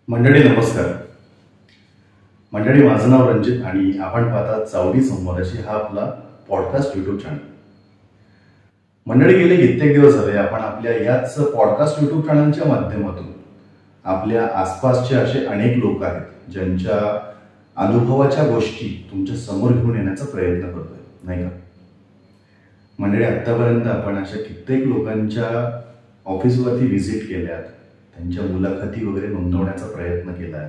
मंडळी नमस्कार. मंडळी माझं नाव रणजित आणि आपण पाहता चावडी संवादाची हा आपला पॉडकास्ट यूट्यूब चॅनल. मंडळी गेले कित्येक दिवस झाले आपण आपल्या याच पॉडकास्ट यूट्यूब चॅनलच्या माध्यमातून आपल्या आसपासचे असे अनेक लोक आहेत ज्यांच्या अनुभवाच्या गोष्टी तुमच्या समोर घेऊन येण्याचा प्रयत्न करतोय, नाही का? मंडळी आतापर्यंत आपण अशा कित्येक लोकांच्या ऑफिसवरती व्हिजिट केल्यात, त्यांच्या मुलाखती वगैरे नोंदवण्याचा प्रयत्न केला आहे.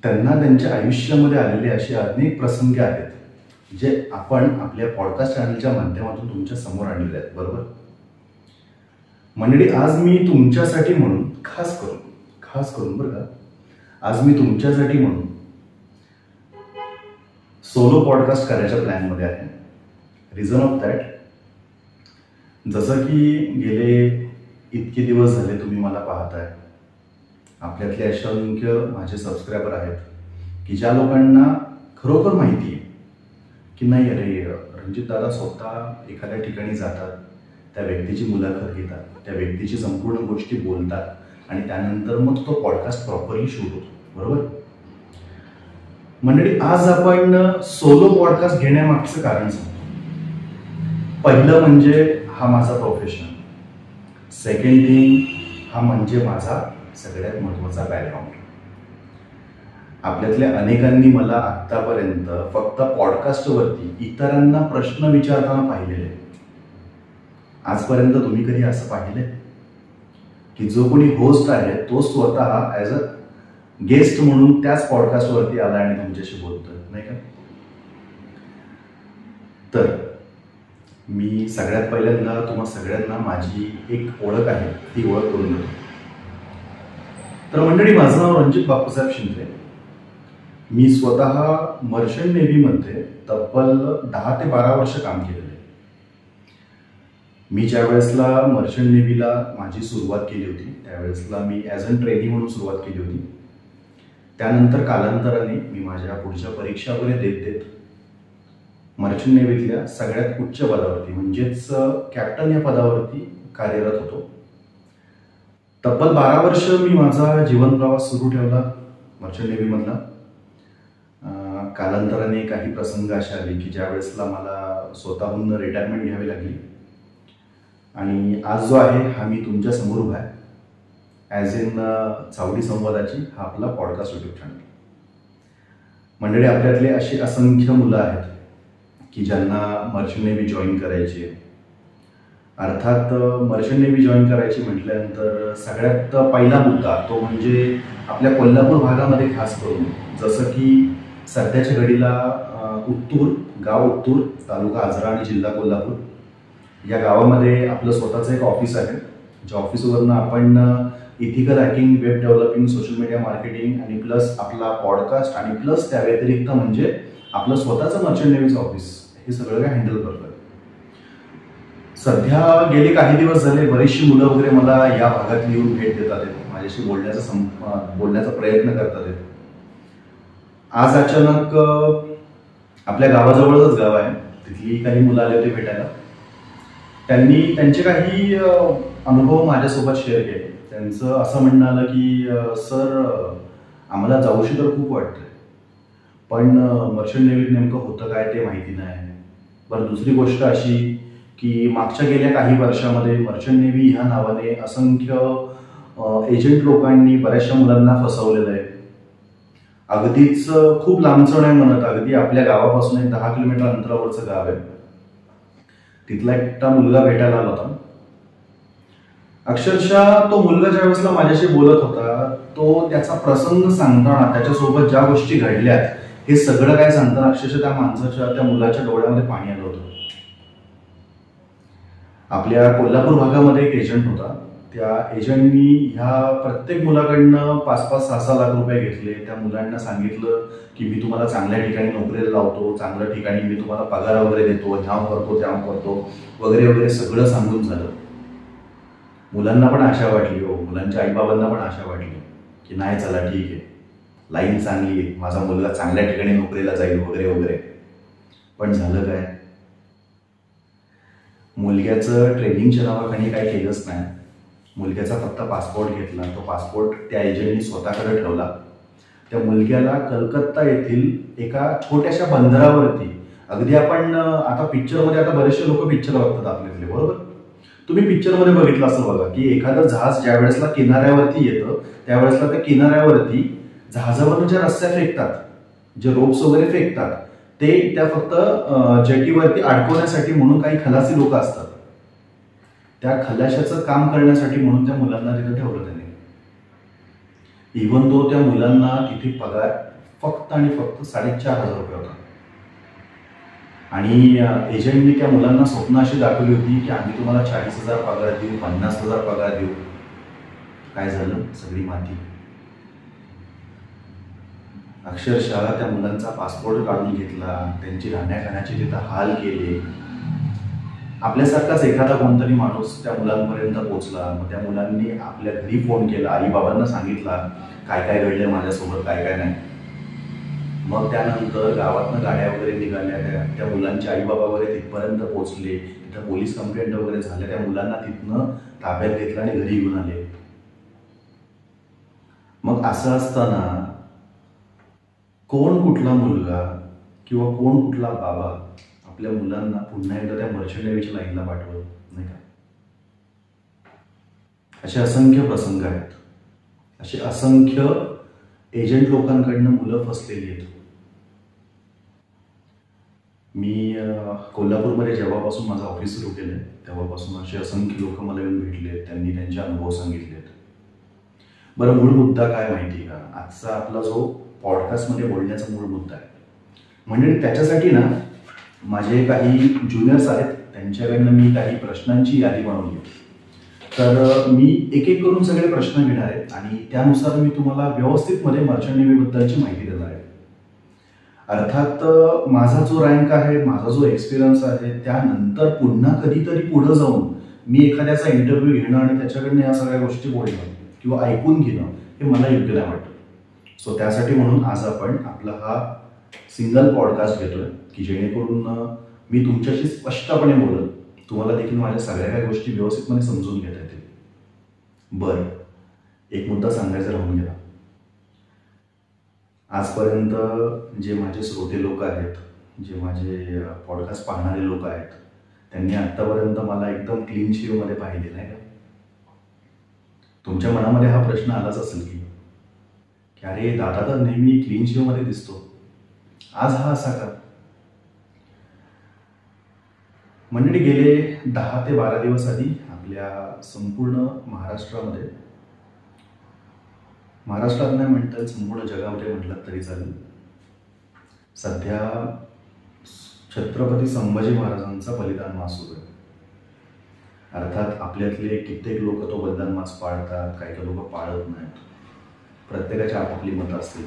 त्यांना त्यांच्या आयुष्यामध्ये आलेले असे अनेक प्रसंग आहेत जे आपण आपल्या पॉडकास्ट चॅनलच्या माध्यमातून तुमच्या समोर आणलेले आहेत, बरोबर? मंडळी आज मी तुमच्यासाठी म्हणून खास करून बरं का, आज मी तुमच्यासाठी म्हणून सोलो पॉडकास्ट करायच्या प्लॅनमध्ये आहे. रिझन ऑफ दॅट, जसं की गेले इतके दिवस झाले तुम्ही मला पाहताय, आपल्यातले असंख्य माझे सबस्क्रायबर आहेत की ज्या लोकांना खरोखर माहिती आहे की नाही, अरे रणजित दादा स्वतः एखाद्या ठिकाणी जातात, त्या व्यक्तीची मुलाखत घेतात, त्या व्यक्तीची संपूर्ण गोष्टी बोलतात आणि त्यानंतर मग तो पॉडकास्ट प्रॉपरली शूट होतो, बरोबर? मंडळी आज आपण सोलो पॉडकास्ट घेण्यामागचं कारण सांगतो. पहिलं म्हणजे हा माझा प्रोफेशन. सेकंड थिंग, हा म्हणजे माझा सगळ्यात महत्त्वाचा बॅकग्राऊंड. आपल्यातल्या अनेकांनी मला आत्तापर्यंत फक्त पॉडकास्टवरती इतरांना प्रश्न विचारताना पाहिलेले. आजपर्यंत तुम्ही कधी असं पाहिलंय की जो कोणी होस्ट आहे तो स्वतः ॲज अ गेस्ट म्हणून त्याच पॉडकास्टवरती आला आणि तुमच्याशी बोलतोय, नाही का? तर मी सगळ्यात पहिल्यांदा तुम्हा सगळ्यांना माझी एक ओळख आहे ती ओळख करून देतो. तर मंडळी, माझं नाव रणजित बापूसाहेब शिंदे. मी स्वतः मर्चंट नेव्हीमध्ये तब्बल 10 ते 12 वर्ष काम केलेलं आहे. मी ज्या वेळेसला मर्चंट नेव्हीला माझी सुरुवात केली होती त्यावेळेसला मी ॲज अ ट्रेनी म्हणून सुरुवात केली होती. त्यानंतर कालांतराने मी माझ्या पुढच्या परीक्षा वगैरे देत मर्चंट नेव्हीतल्या सगळ्यात उच्च पदावरती म्हणजेच कॅप्टन या पदावरती कार्यरत होतो. तब्बल 12 वर्ष मी माझा जीवन प्रवास सुरू ठेवला मर्चंट नेव्हीमधला. कालांतराने काही प्रसंग असे आले की ज्या वेळेसला मला स्वतःहून रिटायरमेंट घ्यावी लागली आणि आज जो आहे हा मी तुमच्या समोर उभा आहे ॲज इन चावडी संवादाची हा आपला पॉडकास्ट यूट्यूब चॅनल. मंडळी, आपल्यातले अशी असंख्य मुलं आहेत की ज्यांना मर्चंट नेव्ही जॉईन करायची आहे. अर्थात मर्चंट नेव्ही जॉईन करायची म्हटल्यानंतर सगळ्यात पहिला मुद्दा तो म्हणजे आपल्या कोल्हापूर भागामध्ये खास करून, जसं की सध्याच्या घडीला उत्तूर, तालुका आजरा आणि जिल्हा कोल्हापूर या गावामध्ये आपलं स्वतःचं एक ऑफिस आहे, ज्या ऑफिसवरनं आपण ethical hacking, web developing, social media marketing आणि प्लस आपला पॉडकास्ट आणि प्लस त्या व्यतिरिक्त म्हणजे आपलं स्वतःचं मर्चंट नेव्हीचं ऑफिस हे सगळं काय हँडल करतोय. सध्या गेले काही दिवस झाले बरीचशी मुलं वगैरे मला या भागात येऊन भेट देतात, माझ्याशी बोलण्याचा प्रयत्न करतात. आज अचानक आपल्या गावाजवळच गाव आहे, तिथली काही मुलं आले होते भेटायला. त्यांनी त्यांचे काही अनुभव माझ्यासोबत शेअर केले. त्यांचं असं म्हणणं आलं की सर, आम्हाला जाऊशी तर खूप वाटतंय, पण मर्चंट नेव्हीत नेमकं होतं काय ते माहिती नाही. बरं, दुसरी गोष्ट अशी की मागच्या गेल्या काही वर्षामध्ये मर्चंट नेव्ही ह्या नावाने असंख्य एजंट लोकांनी बऱ्याचशा मुलांना फसवलेलं आहे. अगदीच खूप लांबचं नाही म्हणत, अगदी आपल्या गावापासून एक 10 किलोमीटर अंतरावरचं गाव आहे. तिथला एकटा मुलगा भेटायला आला होता. अक्षरशः तो मुलगा ज्या वेळेसला माझ्याशी बोलत होता तो त्याचा प्रसंग सांगताना त्याच्यासोबत ज्या गोष्टी घडल्यात हे सगळं काय सांगताना अक्षरशः त्या मुलाच्या डोळ्यामध्ये पाणी आलं होतं. आपल्या कोल्हापूर भागामध्ये एक एजंट होता. त्या एजंटनी ह्या प्रत्येक मुलाकडनं 5-5, 6-6 लाख रुपये घेतले. त्या मुलांना सांगितलं की मी तुम्हाला चांगल्या ठिकाणी नोकरीला लावतो, चांगल्या ठिकाणी मी तुम्हाला पगार वगैरे देतो, ह्याव करतो वगैरे वगैरे सगळं सांगून झालं. मुलांना पण आशा वाटली, मुलांच्या आईबाबांना पण आशा वाटली की नाही, चला ठीक आहे, लाईन चांगली आहे, माझा मुलगा चांगल्या ठिकाणी नोकरीला जाईल वगैरे वगैरे. पण झालं काय? मुलग्याचं ट्रेनिंगच्या नावाखाली काही केलंच नाही. मुलग्याचा फक्त पासपोर्ट घेतला. तो पासपोर्ट त्या एजंटनी स्वतःकडे ठेवला. त्या मुलग्याला कलकत्ता येथील एका छोट्याशा बंदरावरती, अगदी आपण आता पिक्चरमध्ये, आता बरेचसे लोक पिक्चर बघतात आपल्याकडे, बरोबर, तुम्ही पिक्चरमध्ये बघितलं असं बघा की एखादं जहाज ज्या वेळेसला किनाऱ्यावरती येतं त्यावेळेसला त्या किनाऱ्यावरती जहाजावरून ज्या रस्त्या फेकतात, जे रोप्स वगैरे फेकतात, ते त्या फक्त जेटीवरती अडकवण्यासाठी म्हणून काही खलासी लोक असतात. त्या खलाशाचं काम करण्यासाठी म्हणून त्या मुलांना तिथे ठेवलं त्यांनी. इव्हन तो त्या मुलांना तिथे पगार फक्त आणि फक्त 4,500 रुपये होता. आणि एजंटनी त्या मुलांना स्वप्न अशी दाखवली होती की आम्ही तुम्हाला 40,000 पगार देऊ, 50,000 पगार देऊ. काय झालं? सगळी माती. अक्षरशः त्या मुलांचा पासपोर्ट काढून घेतला, त्यांची राहण्याखाण्याचे तिथं हाल केले. आपल्यासारखाच एखादा कोणतरी माणूस त्या मुलांपर्यंत पोहोचला. मग त्या मुलांनी आपल्या घरी फोन केला, आई बाबांना सांगितला काय काय घडलंय माझ्यासोबत, काय काय नाही. मग त्यानंतर गावातनं गाड्या वगैरे निघाल्या, त्या मुलांचे आई बाबा वगैरे तिथपर्यंत पोहोचले. तिथं पोलीस कंप्लेंट वगैरे झाल्या. त्या मुलांना तिथनं ताब्यात घेतलं आणि घरी घेऊन आले. मग असं असताना कोण कुठला मुलगा किंवा कोण कुठला बाबा आपल्या मुलांना पुन्हा एकदा त्या मर्चंट नेव्हीच्या लाईनला पाठवलं नाही का? असे असंख्य प्रसंग आहेत. असे असंख्य एजंट लोकांकडनं मुलं फसलेली आहेत. मी कोल्हापूरमध्ये जेव्हापासून माझं ऑफिस सुरू केलं तेव्हापासून असे असंख्य लोक मला येऊन भेटले, त्यांनी त्यांचे अनुभव सांगितलेत. बरं, मूळ मुद्दा काय माहिती का? आजचा आपला जो पॉडकास्टमध्ये बोलण्याचा मूळ मुद्दा आहे म्हणजे त्याच्यासाठी ना माझे काही ज्युनियर्स आहेत, त्यांच्याकडनं मी काही प्रश्नांची यादी बनवली. तर मी एक एक करून सगळे प्रश्न घेणार आहे आणि त्यानुसार मी तुम्हाला व्यवस्थितमध्ये मर्चंट नेव्हीबद्दलची माहिती देणार आहे. अर्थात माझा जो रँक आहे, माझा जो एक्सपिरियन्स आहे, त्यानंतर पुन्हा कधीतरी पुढे जाऊन मी एखाद्याचा इंटरव्ह्यू घेणं आणि त्याच्याकडनं या सगळ्या गोष्टी बोलणं किंवा ऐकून घेणं हे मला योग्य नाही वाटतं. सो त्यासाठी म्हणून आज आपण आपला हा सिंगल पॉडकास्ट घेतोय की जेणेकरून मी तुमच्याशी स्पष्टपणे बोलत, तुम्हाला देखील माझ्या सगळ्या काही गोष्टी व्यवस्थितपणे समजून घेता येतील. बरं, एक मुद्दा सांगायचा राहून गेला. आजपर्यंत जे माझे श्रोते लोक आहेत, जे माझे पॉडकास्ट पाहणारे लोक आहेत, त्यांनी आत्तापर्यंत मला एकदम क्लीन शेवमध्ये पाहिले नाही का? तुमच्या मनामध्ये हा प्रश्न आलाच असेल की अरे दादा तर नेहमी क्लीन शेवमध्ये दिसतो, आज हा असा का? मंडळी, गेले 10 ते 12 दिवस आधी आपल्या संपूर्ण महाराष्ट्रात नाही म्हणतात, संपूर्ण जगामध्ये म्हटलं तरी चालेल, सध्या छत्रपती संभाजी महाराजांचा बलिदान मास सुरू आहे. अर्थात आपल्यातले कित्येक लोक तो बलिदान मास पाळतात, काही काही लोक पाळत नाहीत. प्रत्येकाची आपापली मतं असतील.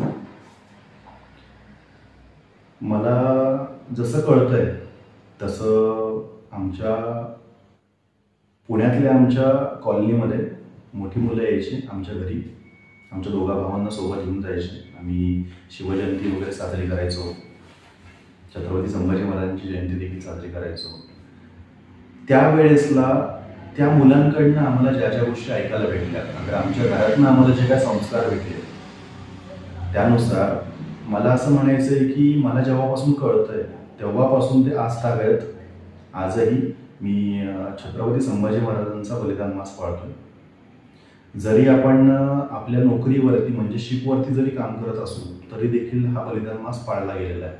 मला जसं कळतंय तसं आमच्या पुण्यातल्या आमच्या कॉलनीमध्ये मोठी मुलं यायची आमच्या घरी, आमच्या दोघा भावांना सोबत घेऊन जायचे. आम्ही शिवजयंती वगैरे साजरी करायचो, छत्रपती संभाजी महाराजांची जयंती देखील साजरी करायचो. त्यावेळेसला त्या मुलांकडनं आम्हाला ज्या ज्या गोष्टी ऐकायला भेटल्या, अगर आमच्या घरातनं आम्हाला जे काय संस्कार भेटले, त्यानुसार मला असं म्हणायचं आहे की मला जेव्हापासून कळतंय तेव्हापासून ते आज तागत आजही मी छत्रपती संभाजी महाराजांचा बलिदान मास पाळतोय. जरी आपण आपल्या नोकरीवरती म्हणजे शिपवरती जरी काम करत असू तरी देखील हा बलिदान मास पाळला गेलेला आहे.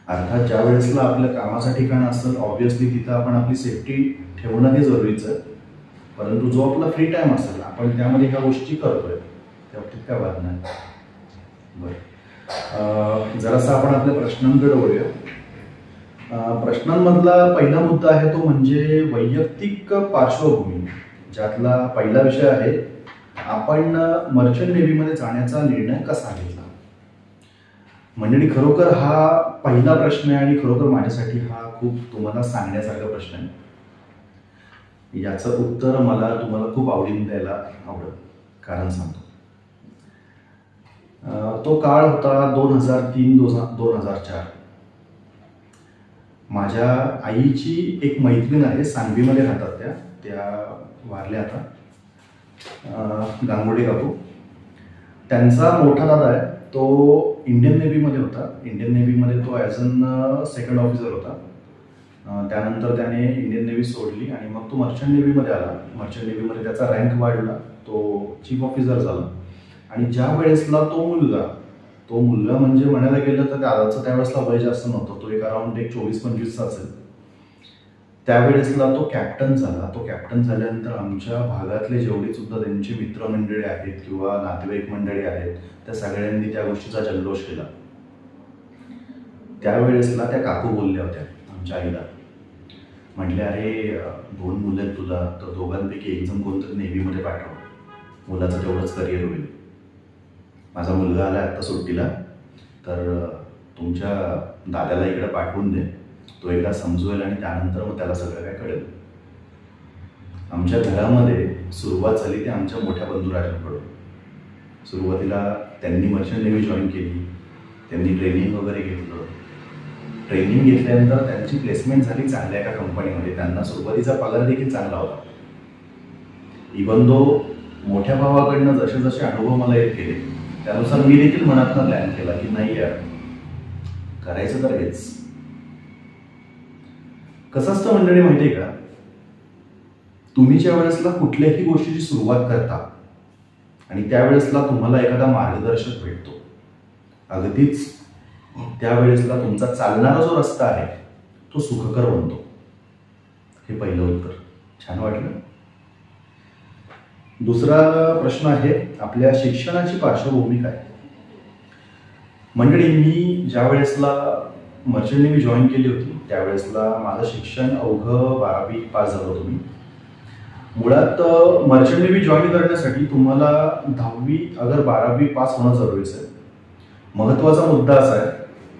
अर्थात ज्या वेळेसला आपल्या कामाचं ठिकाण असेल, ऑब्व्हियसली तिथं आपण आपली सेफ्टी ठेवणं हे जरुरीचं आहे. परंतु जो आपला फ्री टाईम असेल आपण त्यामध्ये ह्या गोष्टी करतोय, त्या बाबतीत काय वाद नाही. बरं, जरासा आपण आपल्या प्रश्नांकडे वळूया. प्रश्नांमधला पहिला मुद्दा आहे तो म्हणजे वैयक्तिक पार्श्वभूमी, ज्यातला पहिला विषय आहे आपण मर्चंट नेव्हीमध्ये जाण्याचा निर्णय कसा घेतला. मंडळी, खरोखर हा पहिला प्रश्न आहे आणि खरोखर माझ्यासाठी हा खूप तुम्हाला सांगण्यासारखा प्रश्न आहे. याचं उत्तर मला तुम्हाला खूप आवडीने द्यायला आवडेल, कारण सांगतो. तो काळ होता 2003-2004. माझ्या आईची एक मैत्रीण आहे, सांगवीमध्ये राहतात त्या वारले आता, गांगुर्डे काकू. त्यांचा मोठा दादा आहे, तो इंडियन नेव्हीमध्ये होता. इंडियन नेव्हीमध्ये तो ॲज अन सेकंड ऑफिसर होता. त्यानंतर त्याने इंडियन नेव्ही सोडली आणि मग तो मर्चंट नेव्हीमध्ये आला. मर्चंट नेव्हीमध्ये त्याचा रँक वाढला, तो चीफ ऑफिसर झाला. आणि ज्या वेळेसला तो मुलगा म्हणजे म्हणायला गेलं तर दादाचं त्यावेळेसला वय जास्त नव्हतं, तो एक अराउंड 24-25चा असेल. त्यावेळेसला तो कॅप्टन झाला. तो कॅप्टन झाल्यानंतर आमच्या भागातले जेवढे सुद्धा त्यांची मित्रमंडळी आहेत किंवा नातेवाईक मंडळी आहेत, त्या सगळ्यांनी त्या गोष्टीचा जल्लोष केला. त्यावेळेसला त्या काकू बोलल्या होत्या आमच्या आईला, म्हटले, अरे 2 मुलं आहेत तुला, तर दोघांपैकी एक जण कोणतरी नेव्हीमध्ये पाठव, मुलाचं तेवढंच करिअर होईल. माझा मुलगा आला आत्ता सुट्टीला, तर तुमच्या दादाला इकडे पाठवून दे, तो एकदा समजवेल आणि त्यानंतर मग त्याला सगळं काय कळेल. आमच्या घरामध्ये सुरुवात झाली ते आमच्या मोठ्या बंधुराजांकडून. सुरुवातीला त्यांनी मर्चंट नेव्ही जॉईन केली, त्यांनी ट्रेनिंग वगैरे घेतलं. ट्रेनिंग घेतल्यानंतर त्यांची प्लेसमेंट झाली चांगल्या एका कंपनीमध्ये. त्यांना सुरुवातीचा पगार देखील चांगला होता. इवन दो मोठ्या भावाकडनं जसे जसे अनुभव मला येत गेले, त्यानुसार मी देखील मनातनं प्लॅन केला की नाही यार, करायचं तर हेच. कसं असतं मंडळी माहिती आहे का, तुम्ही ज्या वेळेसला कुठल्याही गोष्टीची सुरुवात करता आणि त्यावेळेसला तुम्हाला एखादा मार्गदर्शक भेटतो, अगदीच त्यावेळेसला तुमचा चालणारा जो रस्ता आहे तो सुखकर बनतो. हे पहिलं उत्तर. छान वाटलं. दुसरा प्रश्न आहे, आपल्या शिक्षणाची पार्श्वभूमी काय? मंडळी, मी ज्या वेळेसला मर्चंट नेव्ही जॉईन केली होती त्यावेळेसला माझं शिक्षण अवघं 12वी पास झालं होतं मी. मुळात मर्चंट नेव्ही जॉईन करण्यासाठी तुम्हाला 10वी अगर 12वी पास होणं जरुरीचं आहे. महत्त्वाचा मुद्दा असा आहे,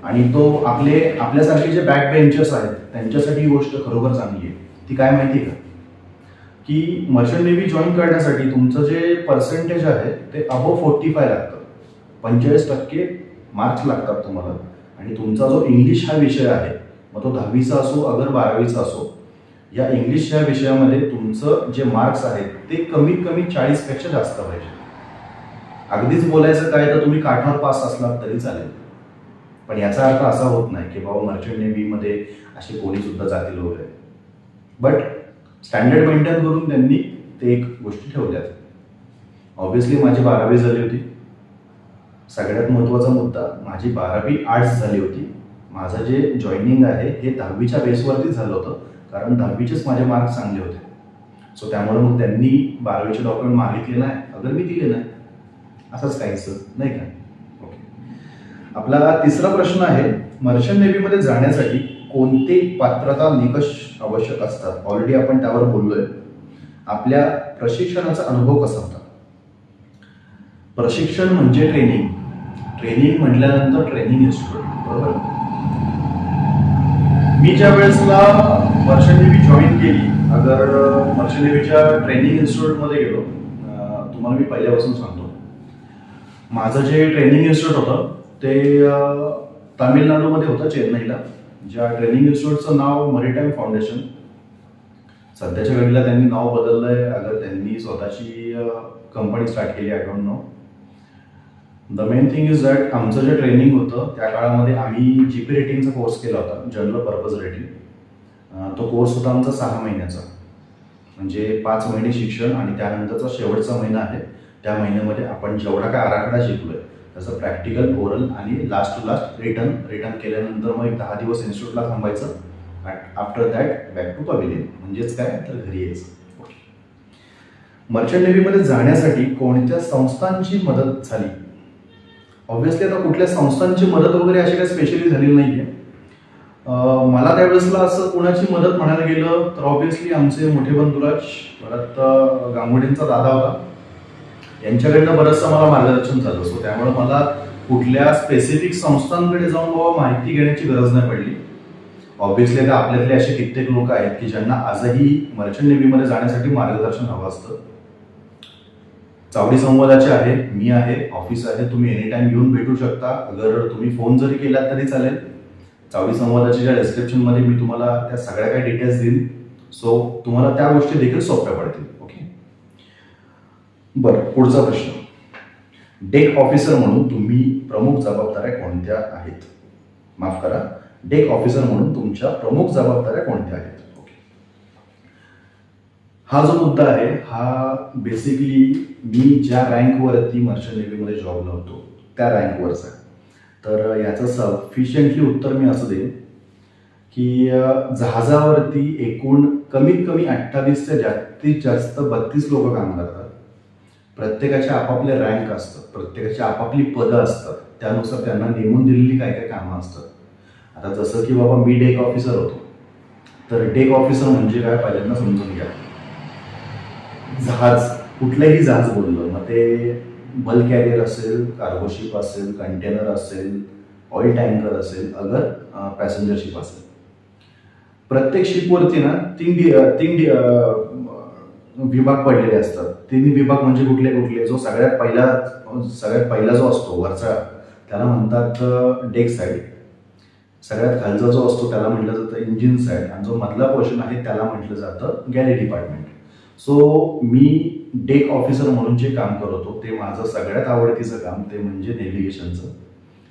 आणि तो आपल्यासारखे जे बॅक बेंचर्स आहेत त्यांच्यासाठी ही गोष्ट खरोखर चांगली आहे. ती काय माहिती आहे का, की मर्चंट नेव्ही जॉईन करण्यासाठी तुमचं जे पर्सेंटेज आहे ते अबव 45 लागतं. 45% मार्क्स लागतात तुम्हाला. आणि तुमचा जो इंग्लिश हा विषय आहे, मग तो 10वीचा असो अगर 12वीचा असो, या इंग्लिश या विषयामध्ये तुमचं जे मार्क्स आहेत ते कमीत कमी 40पेक्षा जास्त पाहिजे. अगदीच बोलायचं काय तर तुम्ही काठावर पास असलात तरी चालेल, पण याचा अर्थ असा होत नाही की बाबा मर्चंट नेव्हीमध्ये असे कोणी सुद्धा जातील वगैरे. बट स्टँडर्ड मेंटेन करून त्यांनी ते एक गोष्टी ठेवल्यात. ऑब्व्हियसली माझी 12वी झाली होती. सगळ्यात महत्त्वाचा मुद्दा, माझी 12वी आर्ट्स झाली होती. माझं जे जॉईनिंग आहे हे 10वीच्या बेसवरतीच झालं होतं, कारण 10वीचेच माझे मार्क्स चांगले होते. सो त्यामुळे मग त्यांनी 12वीचे डॉक्युमेंट मागितले नाही, अगर मी दिले नाही, असंच काहीच नाही का. ओके. आपला तिसरा प्रश्न आहे, मर्चंट नेव्हीमध्ये जाण्यासाठी कोणते पात्रता निकष आवश्यक असतात? ऑलरेडी आपण त्यावर बोललोय. आपल्या प्रशिक्षणाचा अनुभव कसा होता? प्रशिक्षण म्हणजे ट्रेनिंग. ट्रेनिंग म्हटल्यानंतर ट्रेनिंग इन्स्टिट्यूट, बरोबर. मी ज्या वेळेसला मर्चंट नेव्ही जॉईन केली, अगर मर्चंट नेव्हीच्या ट्रेनिंग इन्स्टिट्यूटमध्ये गेलो, तुम्हाला मी पहिल्यापासून सांगतो, माझं जे ट्रेनिंग इन्स्टिट्यूट होतं ते तामिळनाडूमध्ये होतं, चेन्नईला. ज्या ट्रेनिंग इन्स्टिट्यूटचं नाव मरीटाईम फाउंडेशन. सध्याच्या घडीला त्यांनी नाव बदललंय, अगर त्यांनी स्वतःची कंपनी स्टार्ट केली, I don't know. The main thing is that आमचं जे ट्रेनिंग होतं त्या काळामध्ये आम्ही जीपी रेटिंगचा कोर्स केला होता, जनरल पर्पज रेटिंग. तो कोर्स होता आमचा 6 महिन्याचा, म्हणजे 5 महिने शिक्षण आणि त्यानंतरचा शेवटचा महिना आहे. त्या महिन्यामध्ये आपण जेवढा काय आराखडा शिकलोय त्याचं प्रॅक्टिकल, ओरल आणि लास्ट टू लास्ट रिटर्न केल्यानंतर मग एक 10 दिवस इन्स्टिट्यूटला थांबायचं. After that back to pavilion, म्हणजेच काय तर घरी यायचं. मर्चंट नेव्हीमध्ये जाण्यासाठी कोणत्या संस्थांची मदत झाली? ऑब्व्हियसली आता कुठल्या संस्थांची मदत वगैरे अशी काही स्पेशली झालेली नाहीये. मला त्यावेळेसला असं कोणाची मदत म्हणायला गेलं तर ऑब्व्हियसली आमचे मोठे बंधुराज, परत गांगुर्डेंचा दादा होता, यांच्याकडनं बरंचसं मला मार्गदर्शन झालं. सो त्यामुळे मला कुठल्या स्पेसिफिक संस्थांकडे जाऊन बाबा माहिती घेण्याची गरज नाही पडली. ऑब्व्हियसली आता आपल्यातले असे कित्येक लोक आहेत की ज्यांना आजही मर्चंट नेव्हीमध्ये जाण्यासाठी मार्गदर्शन हवं असतं. चावडी संवादाचे आहे, मी आहे, ऑफिस आहे, तुम्ही एनी टाइम येऊन भेटू शकता. अगर तुम्ही फोन जरी केला तरी चालेल. चावडी संवादाच्या डिस्क्रिप्शनमध्ये मी तुम्हाला त्या सगळ्या काही डिटेल्स देईन. सो तुम्हाला त्या गोष्टी देखील सोप्या पडतील. ओके. बरं, पुढचा प्रश्न. डेक ऑफिसर म्हणून तुम्ही प्रमुख जबाबदाऱ्या कोणत्या आहेत? माफ करा, डेक ऑफिसर म्हणून तुमच्या प्रमुख जबाबदाऱ्या कोणत्या आहेत? ओके. हा जो मुद्दा आहे हा बेसिकली मी ज्या रँकवरती मर्चंट नेव्हीमध्ये जॉबला होतो त्या रँकवरचा आहे. तर याचं सफिशियंटली उत्तर मी असं देईन की जहाजावरती एकूण कमीत कमी 28 ते जास्तीत जास्त 32 लोक काम करतात. प्रत्येकाचे आपापले रँक असतात, प्रत्येकाची आपापली पदं असतात, त्यानुसार त्यांना नेमून दिलेली काय काय कामं असतात. आता जसं की बाबा मी डेक ऑफिसर होतो, तर डेक ऑफिसर म्हणजे काय पहिल्यांदा समजून घ्या. जहाज, कुठलंही जहाज बोललं, मग ते बल्क कॅरियर असेल, कार्गो शिप असेल, कंटेनर असेल, ऑइल टँकर असेल, अगर पॅसेंजर शिप असेल, प्रत्येक शिपवरती ना तीन विभाग पडलेले असतात. तिन्ही विभाग म्हणजे कुठले कुठले? जो सगळ्यात पहिला जो असतो वरचा त्याला म्हणतात डेक साईड. सगळ्यात खालचा जो असतो त्याला म्हटलं जातं इंजिन साईड, आणि जो मधला पोर्शन आहे त्याला म्हटलं जातं गॅली डिपार्टमेंट. सो मी डेक ऑफिसर म्हणून जे काम करत होतो ते माझं सगळ्यात आवडतीचं काम ते म्हणजे नेव्हिगेशनचं.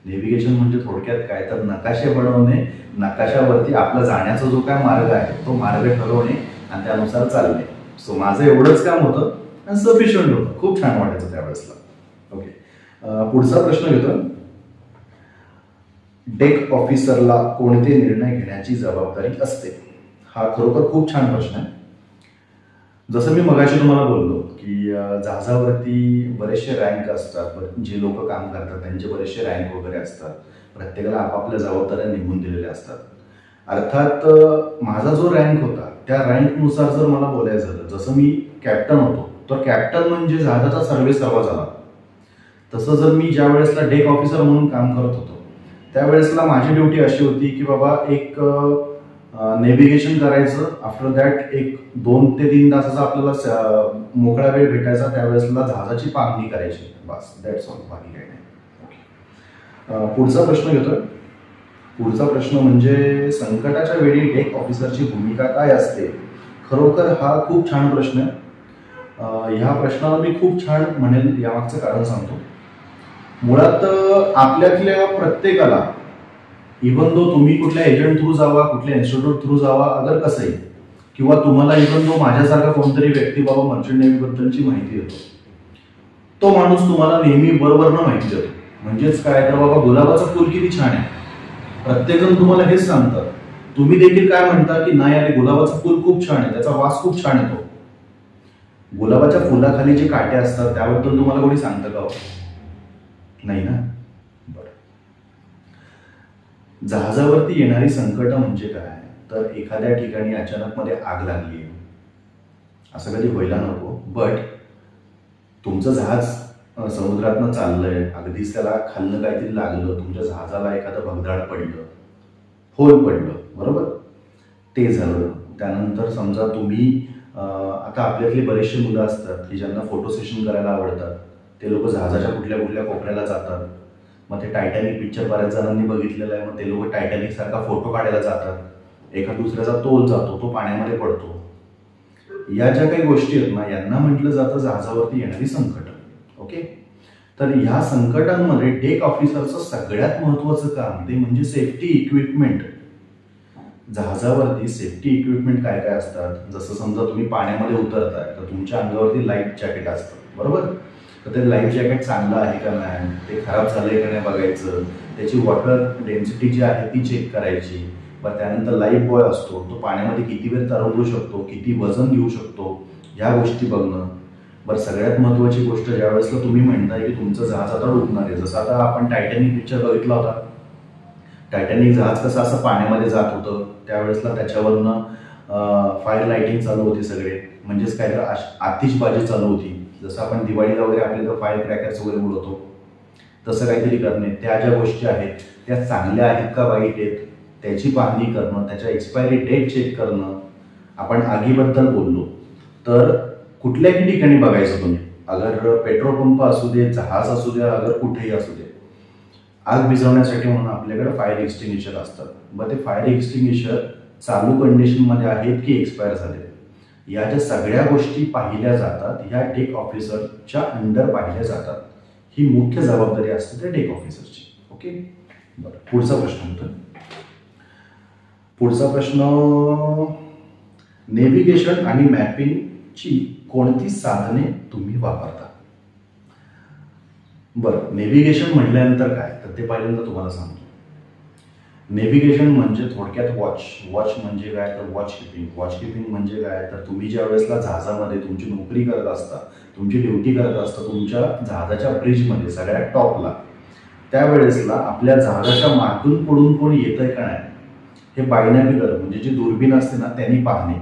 नेव्हिगेशन म्हणजे थोडक्यात काय तर नकाशे बनवणे, नकाशावरती आपला जाण्याचा जो काय मार्ग आहे तो मार्ग ठरवणे आणि त्यानुसार चालणे. सो माझं एवढंच काम होतं आणि सफिशियंट होतं. खूप छान वाटायचं त्यावेळेसला. ओके, पुढचा प्रश्न घेतो. डेक ऑफिसरला कोणते निर्णय घेण्याची जबाबदारी असते? हा खरोखर खूप छान प्रश्न आहे. जसं मी मगाशी तुम्हाला बोललो की जहाजावरती बरेचसे रँक असतात, जे लोक काम करतात त्यांचे बरेचसे रँक वगैरे असतात, प्रत्येकाला आपापल्या जबाबदाऱ्या नेमून दिलेल्या असतात. अर्थात माझा जो रँक होता त्या रँकनुसार जर मला बोलायचं झालं, जसं मी कॅप्टन होतो तर कॅप्टन म्हणजे जहाजाचा सर्वेसर्वा झाला. तसं जर मी ज्या वेळेसला डेक ऑफिसर म्हणून काम करत होतो त्यावेळेसला माझी ड्युटी अशी होती की बाबा एक नेव्हिगेशन करायचं. आफ्टर दॅट एक 2 ते 3 तासाचा आपल्याला मोकळा वेळ भेटायचा, त्यावेळेसला जहाजाची पाहणी करायची. बस, दॅट्स ऑल, बाकी काही नाही. पुढचा प्रश्न घेतोय. पुढचा प्रश्न म्हणजे संकटाच्या वेळी डेक ऑफिसरची भूमिका काय असते? खरोखर हा खूप छान प्रश्न आहे. ह्या प्रश्नाला मी खूप छान म्हणेल, यामागचं कारण सांगतो. मुळात आपल्यातल्या प्रत्येकाला, इव्हन दो तुम्ही कुठल्या एजंट थ्रू जावा, कुठल्या इन्स्टिट्यूट थ्रू जावा, अगर कसंही, किंवा तुम्हाला इव्हन दो माझ्यासारखा कोणतरी व्यक्ती बाबा मर्चंट नेव्हीबद्दलची माहिती देतो, तो माणूस तुम्हाला नेहमी बरोबर माहिती देतो. म्हणजेच काय तर बाबा गुलाबाचं फुल किती छान आहे, प्रत्येकजण तुम्हाला हेच सांगतात. तुम्ही देखील काय म्हणता की नाही अरे गुलाबाचं फुल खूप छान आहे, त्याचा वास खूप छान येतो. गुलाबाच्या फुलाखाली जे काटे असतात त्याबद्दल तुम्हाला कोणी सांगतं का? नाही ना. बरं, जहाजावरती येणारी संकट म्हणजे काय तर एखाद्या ठिकाणी अचानक मध्ये आग लागली, असं कधी व्हायला नको. बट तुमचं जहाज समुद्रातनं चाललंय, अगदीच त्याला खालनं काहीतरी लागलं, तुमच्या जहाजाला एखादं भगदाड पडलं, होल पडलं, बरोबर, ते झालं. त्यानंतर समजा तुम्ही आता आपल्यातले बरेचसे मुलं असतात की ज्यांना फोटो सेशन करायला आवडतात, ते लोक जहाजाच्या कुठल्या कुठल्या कोपऱ्याला जातात. मग ते टायटॅनिक पिक्चर बऱ्याच जणांनी बघितलेलं आहे, मग ते लोक टायटॅनिक सारखा फोटो काढायला जातात. एका दुसऱ्याचा तोल जातो, तो पाण्यामध्ये पडतो. या ज्या काही गोष्टी आहेत ना, यांना म्हटलं जातं जहाजावरती येणारी संकट. ओके, तर ह्या संकटांमध्ये डेक ऑफिसरचं सगळ्यात महत्वाचं काम ते म्हणजे सेफ्टी इक्विपमेंट. जहाजावरती सेफ्टी इक्विपमेंट काय काय असतात? जसं समजा तुम्ही पाण्यामध्ये उतरताय तर तुमच्या अंगावरती लाईफ जॅकेट असतं, बरोबर. तर ते लाईफ जॅकेट चांगलं आहे का नाही, ते खराब झालंय का नाही बघायचं, त्याची वॉटर डेन्सिटी जी आहे ती चेक करायची. बरं, त्यानंतर लाईफ बॉय असतो, तो पाण्यामध्ये किती वेळ तरंगू शकतो, किती वजन घेऊ शकतो, ह्या गोष्टी बघणं. बरं, सगळ्यात महत्वाची गोष्ट ज्या वेळेसला तुम्ही म्हणताय की तुमचं जहाज आता डुबणार आहे, जसं आता आपण टायटॅनिक पिक्चर बघितला होता, टायटॅनिक जहाज कसं असं पाण्यामध्ये जात होतं, त्यावेळेसला त्याच्यावरनं फायर लाइटिंग चालू होती सगळे, म्हणजेच काय तर आतिषबाजी चालू होती. जसं आपण दिवाळीला वगैरे आपल्याला फायर क्रॅकर्स वगैरे उडवतो तसं काहीतरी करणे. त्या ज्या गोष्टी आहेत त्या चांगल्या आहेत का वाईट आहेत त्याची पाहणी करणं, त्याच्या एक्सपायरी डेट चेक करणं. आपण आगीबद्दल बोललो तर कुठल्याही ठिकाणी बघायचं तुम्ही, अगर पेट्रोल पंप असू दे, जहाज असू दे, अगर कुठेही असू दे, आग विझवण्यासाठी म्हणून आपल्याकडे फायर एक्सटिंग्विशर असतात. मग ते फायर एक्सटिंग्विशर चालू कंडिशनमध्ये आहेत की एक्सपायर झाले या ज्या सगळ्या गोष्टी पाहिल्या जातात ह्या डेक ऑफिसरच्या अंडर पाहिल्या जातात. ही मुख्य जबाबदारी असते त्या डेक ऑफिसरची. ओके, बरं. पुढचा प्रश्न होता. पुढचा प्रश्न, नेव्हिगेशन आणि मॅपिंगची कोणती साधने तुम्ही वापरता? बरं, नेव्हिगेशन म्हटल्यानंतर काय तर ते पहिल्यांदा तुम्हाला सांगतो. नेव्हिगेशन म्हणजे थोडक्यात वॉच म्हणजे काय तर वॉच किपिंग म्हणजे काय तर तुम्ही ज्या वेळेसला जहाजामध्ये तुमची नोकरी करत असता, तुमची ड्युटी करत असता तुमच्या जहाजाच्या ब्रिजमध्ये सगळ्यात टॉपला, त्यावेळेसला आपल्या जहाजाच्या मागून पुढून कोण येतंय का नाही हे बायनॉक्युलर म्हणजे जी दुर्बीण असते ना त्यांनी पाहणे.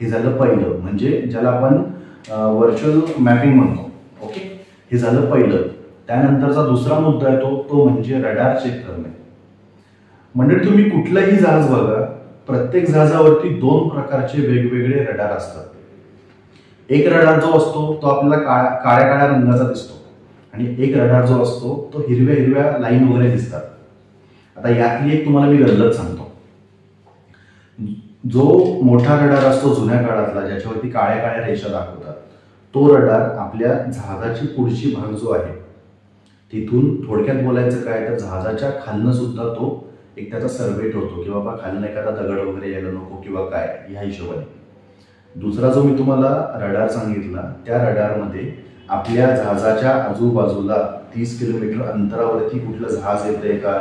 हे झालं पहिलं, म्हणजे ज्याला आपण व्हर्च्युअल मॅपिंग म्हणतो. ओके, हे झालं पहिलं. त्यानंतरचा दुसरा मुद्दा येतो तो म्हणजे रडार चेक करणे. म्हणजे तुम्ही कुठलंही जहाज बघा, प्रत्येक जहाजावरती 2 प्रकारचे वेगवेगळे रडार असतात. एक रडार जो असतो तो आपल्याला काळ्या काळ्या रंगाचा दिसतो आणि एक रडार जो असतो तो हिरव्या हिरव्या लाईन वगैरे दिसतात. आता यातली एक तुम्हाला मी गल्लत सांगतो. जो मोठा रडार असतो जुन्या काळातला, ज्याच्यावरती काळ्या काळ्या रेषा दाखवतात, तो रडार आपल्या जहाजाची पुढची भाग जो आहे तिथून, थोडक्यात बोलायचं काय तर जहाजाच्या खालनं सुद्धा तो एक त्याचा सर्वे ठेवतो की बाबा खालनं एखादा दगड वगैरे यायला नको किंवा काय ह्या हिशोबाने. दुसरा जो मी तुम्हाला रडार सांगितला त्या रडारमध्ये आपल्या जहाजाच्या आजूबाजूला 30 किलोमीटर अंतरावरती कुठलं जहाज येतंय का,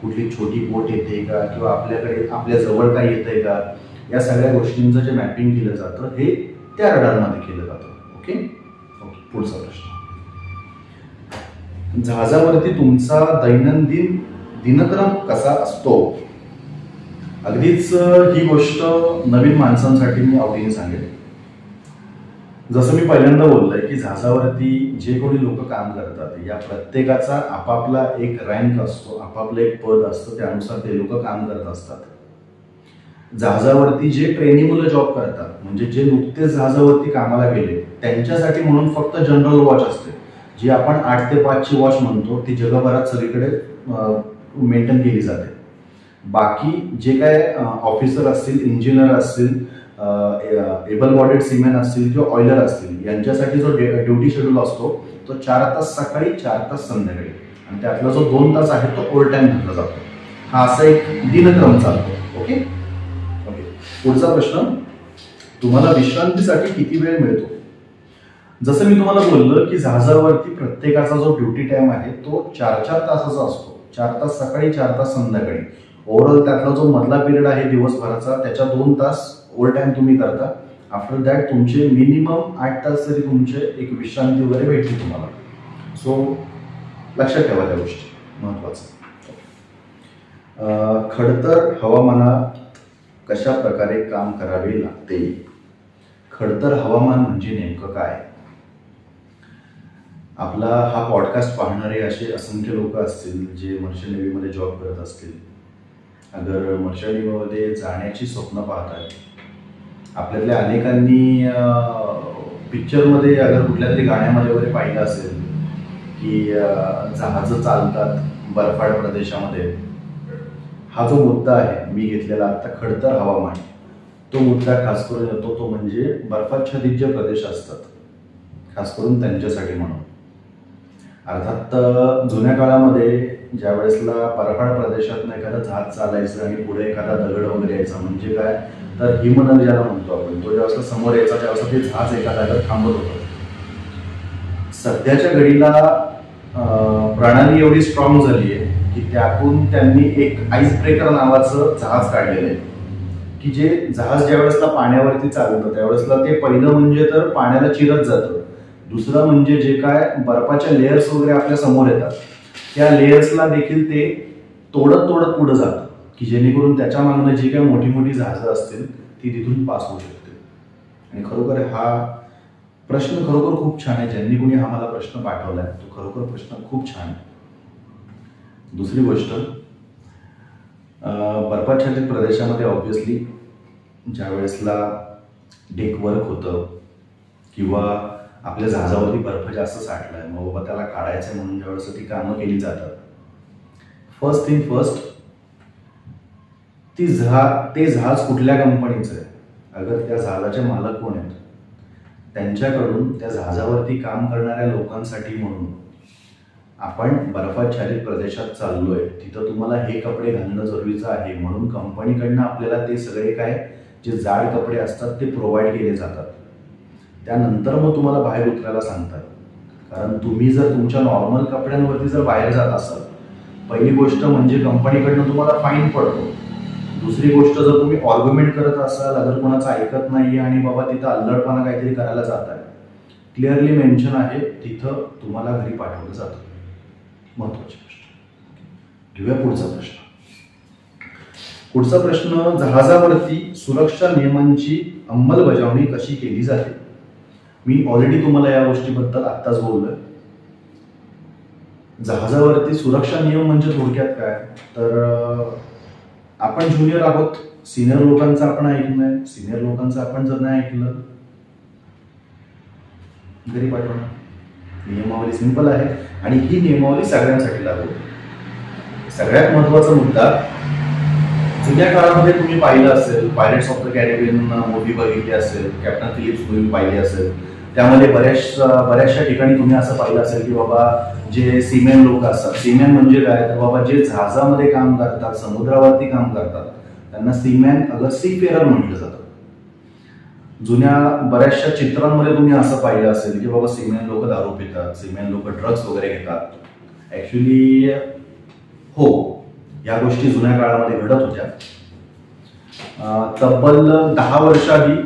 कुठली छोटी बोट येते का, किंवा आपल्याकडे आपल्या जवळ काय येतंय का, या सगळ्या गोष्टींचं जे मॅपिंग केलं जातं हे त्या रडारमध्ये केलं जातं. ओके, पुढचा प्रश्न, जहाजावरती तुमचा दैनंदिन दिनक्रम कसा असतो? अगदीच ही गोष्ट नवीन माणसांसाठी मी आवडीने सांगेन. जसं मी पहिल्यांदा बोललोय की जहाजावरती जे कोणी लोक काम करतात या प्रत्येकाचा आपापला एक रँक असतो, आपापलं एक पद असतं, त्यानुसार ते लोक काम करत असतात. जहाजावरती जे ट्रेनी मुलं जॉब करतात म्हणजे जे नुकतेच जहाजावरती कामाला गेले त्यांच्यासाठी म्हणून फक्त जनरल वॉच असते, जी आपण 8 ते 5 ची वॉच म्हणतो, ती जगभरात सगळीकडे मेंटेन केली जाते. बाकी जे काय ऑफिसर असतील, इंजिनियर असतील, एबल बॉडीड सीमॅन असतील किंवा ऑइलर असतील, यांच्यासाठी जो ड्युटी शेड्यूल असतो तो 4 तास सकाळी 4 तास संध्याकाळी, आणि त्यातला जो 2 तास आहे तो ओव्हर टाइम घेतला जातो. हा असा एक दिनक्रम चालतो. ओके ओके, पुढचा प्रश्न, तुम्हाला विश्रांतीसाठी किती वेळ मिळतो? जसं मी तुम्हाला बोललो की जहाजावरती प्रत्येकाचा जो ड्युटी टाइम आहे तो 4-4 तासाचा असतो. 4 तास सकाळी, 4 तास संध्याकाळी. ओव्हरऑल त्यातला जो मधला पिरियड आहे दिवसभराचा त्याच्या 2 तास ओव्हर टाइम तुम्ही करता. आफ्टर दॅट तुमचे मिनिमम 8 तास तरी तुमचे एक विश्रांती वगैरे भेटते तुम्हाला. सो लक्षात ठेवा त्या गोष्टी महत्वाचं. खडतर हवामानात कशा प्रकारे काम करावे लागते? खडतर हवामान म्हणजे नेमकं काय? आपला हा पॉडकास्ट पाहणारे असे असंख्य लोक असतील जे मर्चंट नेव्हीमध्ये जॉब करत असतील. अगर मर्चंट नेव्हीमध्ये जाण्याची स्वप्न पाहतात, आपल्यातल्या अनेकांनी पिक्चरमध्ये अगर कुठल्या तरी गाण्यामध्ये वगैरे पाहिलं असेल की जहाजं चालतात बर्फाळ प्रदेशामध्ये. हा जो मुद्दा आहे मी घेतलेला आता खडतर हवामान, तो मुद्दा खास करून येतो तो म्हणजे बर्फाच्छादित जे प्रदेश असतात खास करून त्यांच्यासाठी म्हणून. अर्थात जुन्या काळामध्ये ज्या वेळेसला बर्फाळ प्रदेशातून एखादं जहाज चालायचं आणि पुढे एखादा दगड वगैरे यायचा म्हणजे काय तर हिमनद ज्याला म्हणतो आपण, तो ज्यावेळेस समोर यायचा त्यावेळेस ते जहाज एका जागेवर थांबत होतं. सध्याच्या घडीला प्रणाली एवढी स्ट्रॉंग झाली आहे की त्यातून त्यांनी एक आईस ब्रेकर नावाचं जहाज काढलेलं आहे की जे जहाज ज्या वेळेसला पाण्यावरती चालतं त्यावेळेसला ते पहिलं म्हणजे तर पाण्याला चिरत जातं. दुसरं म्हणजे जे काय बर्फाच्या लेयर्स वगैरे आपल्या समोर येतात त्या लेयर्सला देखील ते तोडत तोडत पुढे जातं की जेणेकरून त्याच्या मागणं जी काही मोठी मोठी जहाजं असतील ती तिथून पास होऊ शकते. आणि खरोखर हा प्रश्न खरोखर खूप छान आहे. ज्यांनी कोणी हा मला प्रश्न पाठवलाय तो खरोखर प्रश्न खूप छान आहे. दुसरी गोष्ट, बर्फाच्छादित प्रदेशामध्ये ऑब्व्हियसली ज्या वेळेसला डेक वर्क होतं किंवा आपल्या जहाजावरती बर्फ जास्त साठलाय मग बाबा त्याला काढायचं म्हणून ज्यावेळेस ती कामं केली जातात. फर्स्ट थिंग फर्स्ट, ते जहाज कुठल्या कंपनीचं आहे अगर त्या जहाजाचे मालक कोण आहेत त्यांच्याकडून त्या जहाजावरती काम करणाऱ्या लोकांसाठी म्हणून आपण बर्फाच्छादित प्रदेशात चाललोय, तिथं तुम्हाला हे कपडे घालणं जरुरीचं आहे म्हणून कंपनीकडनं आपल्याला ते सगळे काय जे जाड कपडे असतात ते प्रोव्हाइड केले जातात. त्यानंतर मग तुम्हाला बाहेर उतरायला सांगतात. कारण तुम्ही जर तुमच्या नॉर्मल कपड्यांवरती जर बाहेर जात असाल, पहिली गोष्ट म्हणजे कंपनीकडनं तुम्हाला फाईन पडतो. दुसरी गोष्ट जर तुम्ही आर्ग्युमेंट करत असाल, अगर कोणाचं ऐकत नाहीये आणि बाबा तिथं अल्लडपणा काहीतरी करायला जात आहे, क्लिअरली मेन्शन आहे तिथं तुम्हाला घरी पाठवलं जातं. महत्वाची गोष्ट. घेऊया पुढचा प्रश्न. पुढचा प्रश्न, जहाजावरती सुरक्षा नियमांची अंमलबजावणी कशी केली जाते? मी ऑलरेडी तुम्हाला या गोष्टीबद्दल आत्ताच बोललोय. जहाजावरती सुरक्षा नियम म्हणजे थोडक्यात काय, तर आपण ज्युनियर आहोत, सिनियर लोकांचं आपण ऐकलंय, सिनियर लोकांचं आपण जर नाही ऐकलं घरी पाठवणार. नियमावली सिंपल आहे आणि ही नियमावली सगळ्यांसाठी लागू होते. सगळ्यात महत्वाचा मुद्दा, जुन्या काळामध्ये तुम्ही पाहिलं असेल, pirates of the Caribbean movie बघितली असेल, कॅप्टन फिलिप्स मूव्ही पाहिली असेल, त्यामध्ये बऱ्याचशा ठिकाणी तुम्ही असं पाहिलं असेल की बाबा जे सीमेन लोक असतात, सीमेन म्हणजे काय तर बाबा जे जहाजामध्ये काम करतात, समुद्रावरती काम करतात, त्यांना सीमॅन अगर सीफेरर म्हटलं जातं. जुन्या बऱ्याचशा चित्रांमध्ये तुम्ही असं पाहिलं असेल की बाबा सीमेन लोक दारू पितात, सीमेन लोक ड्रग्स वगैरे घेतात. ऍक्च्युली हो, या गोष्टी जुन्या काळामध्ये घडत होत्या. तब्बल 10 वर्षाआधी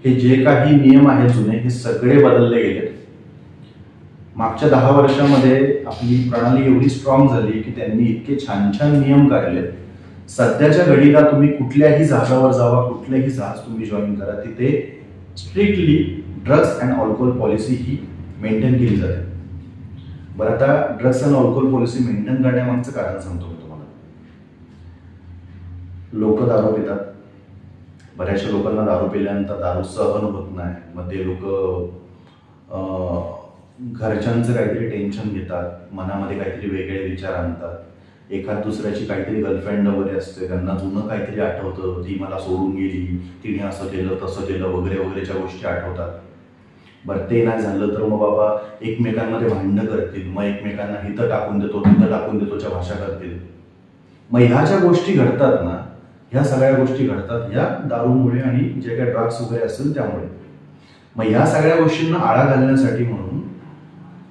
हे जे काही नियम आहेत जुने हे सगळे बदलले गेले. मागच्या 10 वर्षामध्ये आपली प्रणाली एवढी स्ट्रॉंग झाली की त्यांनी इतके छान छान नियम काढले. सध्याच्या घडीला तुम्ही कुठल्याही जहाजावर जावा, कुठलेही जहाज तुम्ही जॉईन करा, तिथे strictly drugs and alcohol policy he maintain केली जाते. बरं, आता drugs and alcohol policy maintain करण्यामागचं कारण सांगतो मी तुम्हाला. लोक दारू पितात, बऱ्याचशा लोकांना दारू पिल्यानंतर दारू सहन होत नाही, मग ते लोक घरच्यांचं काहीतरी टेन्शन घेतात, मनामध्ये काहीतरी वेगळे विचार आणतात. एखाद दुसऱ्याची काहीतरी गर्लफ्रेंड वगैरे असते, त्यांना जुनं काहीतरी आठवतं, ती मला सोडून गेली, तिने असं केलं तसं केलं वगैरे वगैरेच्या गोष्टी आठवतात. बरं, ते नाही झालं तर मग बाबा एकमेकांमध्ये भांडणं करतील, मग एकमेकांना इथं टाकून देतो तिथं टाकून देतोच्या भाषा करतील. मग ह्या ज्या गोष्टी घडतात ना, ह्या सगळ्या गोष्टी घडतात या दारूमुळे आणि जे काही ड्रग्स वगैरे असतील त्यामुळे. मग ह्या सगळ्या गोष्टींना आळा घालण्यासाठी म्हणून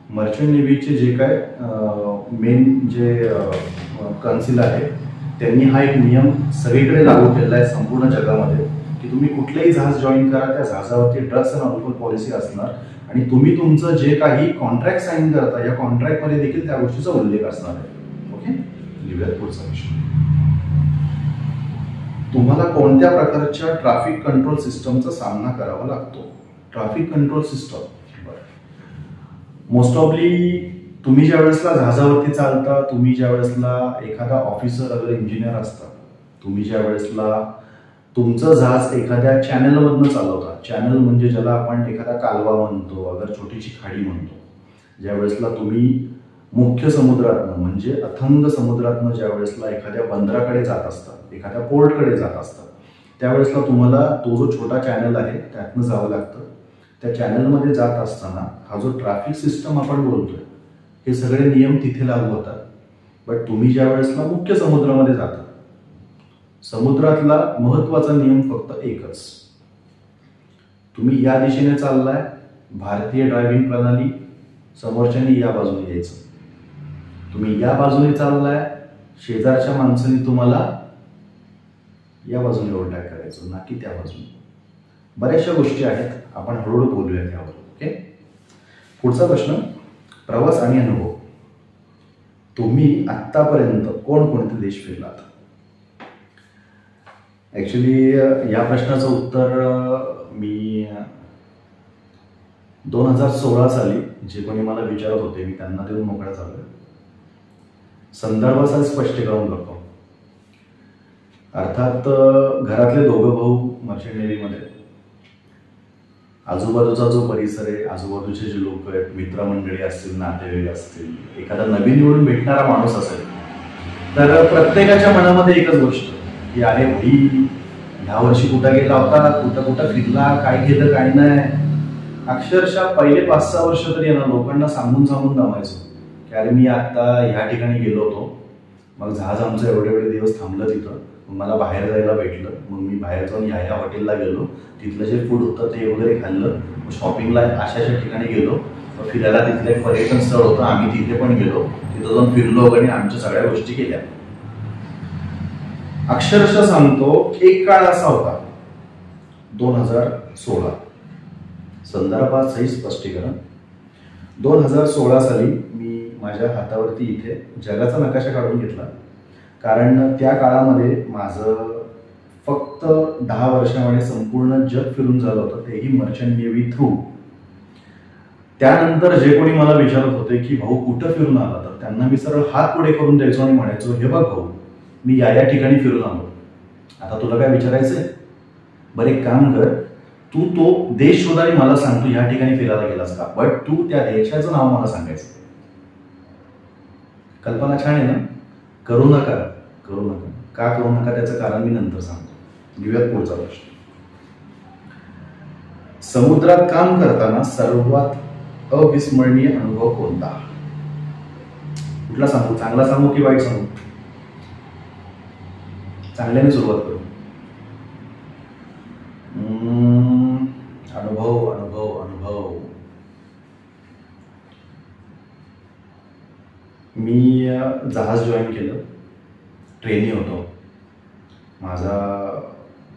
मर्चंट नेव्हीचे जे काय मेन जे कौन्सिल आहे त्यांनी हा एक नियम सगळीकडे लागू केलेला आहे संपूर्ण जगामध्ये की तुम्ही कुठलेही जहाज जॉईन करा, त्या जहाजावरती ड्रग्स अँड अल्कोहोल पॉलिसी असणार आणि तुम्ही तुमचं जे काही कॉन्ट्रॅक्ट साईन करता या कॉन्ट्रॅक्टमध्ये देखील त्या गोष्टीचा उल्लेख असणार आहे. ओके, लिहूयात पुढचा विषय. तुम्हाला कोणत्या प्रकारच्या ट्रॅफिक कंट्रोल सिस्टमचा सामना करावा लागतो? ट्रॅफिक कंट्रोल सिस्टम, मोस्ट ऑफली तुम्ही ज्या वेळेसला जहाजावरती चालता, तुम्ही ज्या वेळेसला एखादा ऑफिसर अगर इंजिनियर असता, तुम्ही ज्या वेळेसला तुमचं जहाज एखाद्या चॅनलमधनं चालवता, चॅनल म्हणजे ज्याला आपण एखादा कालवा म्हणतो, अगर छोटीशी खाडी म्हणतो, ज्या वेळेसला तुम्ही मुख्य समुद्रातनं म्हणजे अथंग समुद्रातनं ज्या वेळेसला एखाद्या बंदराकडे जात असतात, एखाद्या पोर्टकडे जात असतात, त्यावेळेसला तुम्हाला तो जो छोटा चॅनल आहे त्यातनं जावं लागतं. त्या चॅनलमध्ये जात असताना हा जो ट्रॅफिक सिस्टम आपण बोलतोय हे सगळे नियम तिथे लागू होतात. बट तुम्ही ज्या वेळेसला मुख्य समुद्रामध्ये जाता, समुद्रातला महत्वाचा नियम फक्त एकच, तुम्ही या दिशेने चाललाय, भारतीय ड्रायव्हिंग प्रणाली, समोरच्याने या बाजूने यायचं. तुम्ही या बाजूने चाललाय, शेजारच्या माणसाने तुम्हाला या बाजूने ओव्हरटेक करायचं, ना की त्या बाजूने. बऱ्याचशा गोष्टी आहेत, आपण हळूहळू बोलूया त्यावर. ओके, पुढचा प्रश्न, प्रवास आणि अनुभव. तुम्ही आतापर्यंत कोणकोणते देश फिरलात? ऍक्च्युली या प्रश्नाचं उत्तर मी 2016 साली जे कोणी मला विचारत होते मी त्यांना देऊन मोकळा झालोय. संदर्भाचा स्पष्टीकरण करतो. अर्थात घरातले दोघं भाऊ मर्चंट नेव्हीमध्ये, आजूबाजूचा जो परिसर आहे, आजूबाजूचे जे लोक आहेत, मित्रमंडळी असतील, नातेवाईक असतील, एखादा नवीन निवडून भेटणारा माणूस असेल, तर प्रत्येकाच्या मनामध्ये एकच गोष्ट की अरे भाई ह्या वर्षी कुठं गेला होता, कुठं कुठं फिरला, काय केलं काय नाही. अक्षरशः पहिले 5-6 वर्ष तरी ना लोकांना सांगून सांगून दमायचो की अरे मी आता ह्या ठिकाणी गेलो होतो, मग जहाज आमचं एवढे एवढे दिवस थांबलं तिथं, मग मला बाहेर जायला भेटलं, मग मी बाहेर जाऊन ह्या हॉटेलला गेलो, तिथलं जे फूड होतं ते वगैरे खाल्लं, मग शॉपिंगला अशा ठिकाणी गेलो, मग फिरायला तिथलं एक पर्यटन स्थळ होतं आम्ही तिथे पण गेलो, तिथं जाऊन फिरलो वगैरे आमच्या सगळ्या गोष्टी केल्या. अक्षरशः सांगतो एक काळ असा होता 2016 संदर्भात सही स्पष्टीकरण. 2016 साली मी माझ्या हातावरती इथे जगाचा नकाशा काढून घेतला, कारण त्या काळामध्ये माझं फक्त 10 वर्षामध्ये संपूर्ण जग फिरून झालं होतं, तेही मर्चंट नेव्ही थ्रू. त्यानंतर जे कोणी मला विचारत होते की भाऊ कुठं फिरून आला, तर त्यांना मी सरळ हात पुढे करून द्यायचो आणि म्हणायचो हे बघ भाऊ मी या ठिकाणी फिरून आलो. आता तुला काय विचारायचंय? बरं एक काम कर, तू तो देश शोध आणि मला सांग तू ह्या ठिकाणी फिरायला गेलास का, बट तू त्या देशाचं नाव मला सांगायचं. कल्पना छान आहे ना? करू नका. का करू नका त्याचं कारण मी नंतर सांगतो. घेऊयात पुढचा प्रश्न. समुद्रात काम करताना सर्वात अविस्मरणीय अनुभव कोणता? कुठला सांगू? चांगला सांगू की वाईट सांगू? चांगल्याने सुरुवात करू. अनुभव अनुभव अनुभव मी जहाज जॉईन केलं, ट्रेनी होतो. माझा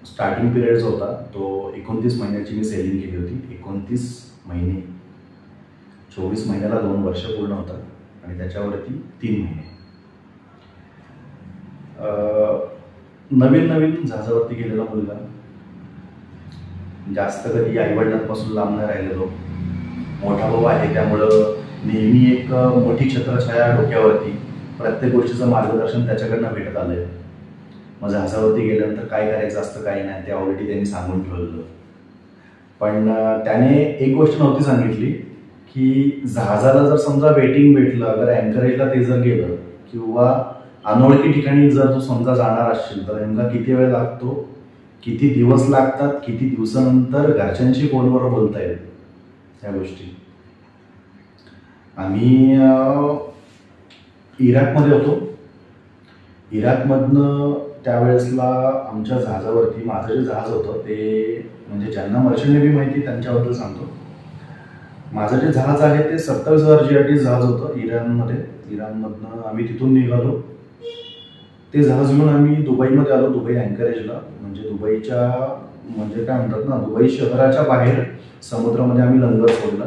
स्टार्टिंग पिरियड जो होता तो 29 महिन्याची मी सेलिंग केली होती. 29 महिने, 24 महिन्याला 2 वर्ष पूर्ण होतात आणि त्याच्यावरती 3 महिने. नवीन नवीन जहाजावरती गेलेला मुलगा, जास्त कधी आईवडिलांपासून लांब नाही राहिलेलो. मोठा भाऊ आहे त्यामुळं नेहमी एक मोठी छत्रछाया डोक्यावरती, प्रत्येक गोष्टीचं मार्गदर्शन त्याच्याकडनं भेटत आलंय. मग जहाजावरती गेल्यानंतर काय करायचं असतं काय नाही ते ऑलरेडी त्यांनी सांगून ठेवलं. पण त्याने एक गोष्ट नव्हती सांगितली की जहाजाला जर समजा वेटिंग भेटलं, अगर अँकरेजला ते जर गेलं किंवा अनोळखी ठिकाणी जर तू समजा जाणार असशील तर नेमका किती वेळ लागतो, किती दिवस लागतात, किती दिवसानंतर घरच्यांशी फोनवर बोलता येईल, त्या गोष्टी. आम्ही इराकमध्ये होतो. इराकमधनं त्यावेळेसला आमच्या जहाजावरती, माझं जे जहाज होतं ते म्हणजे ज्यांना मर्चंट नेव्ही माहिती त्यांच्याबद्दल सांगतो. माझं जे जहाज आहे ते 27,000 GRT जहाज होतं इराणमध्ये. इराणमधनं आम्ही तिथून निघालो. ते जहाज घेऊन आम्ही दुबईमध्ये आलो, दुबई अँकरेजला. म्हणजे दुबईच्या म्हणजे काय म्हणतात ना, दुबई शहराच्या बाहेर समुद्रामध्ये आम्ही लंगर सोडला.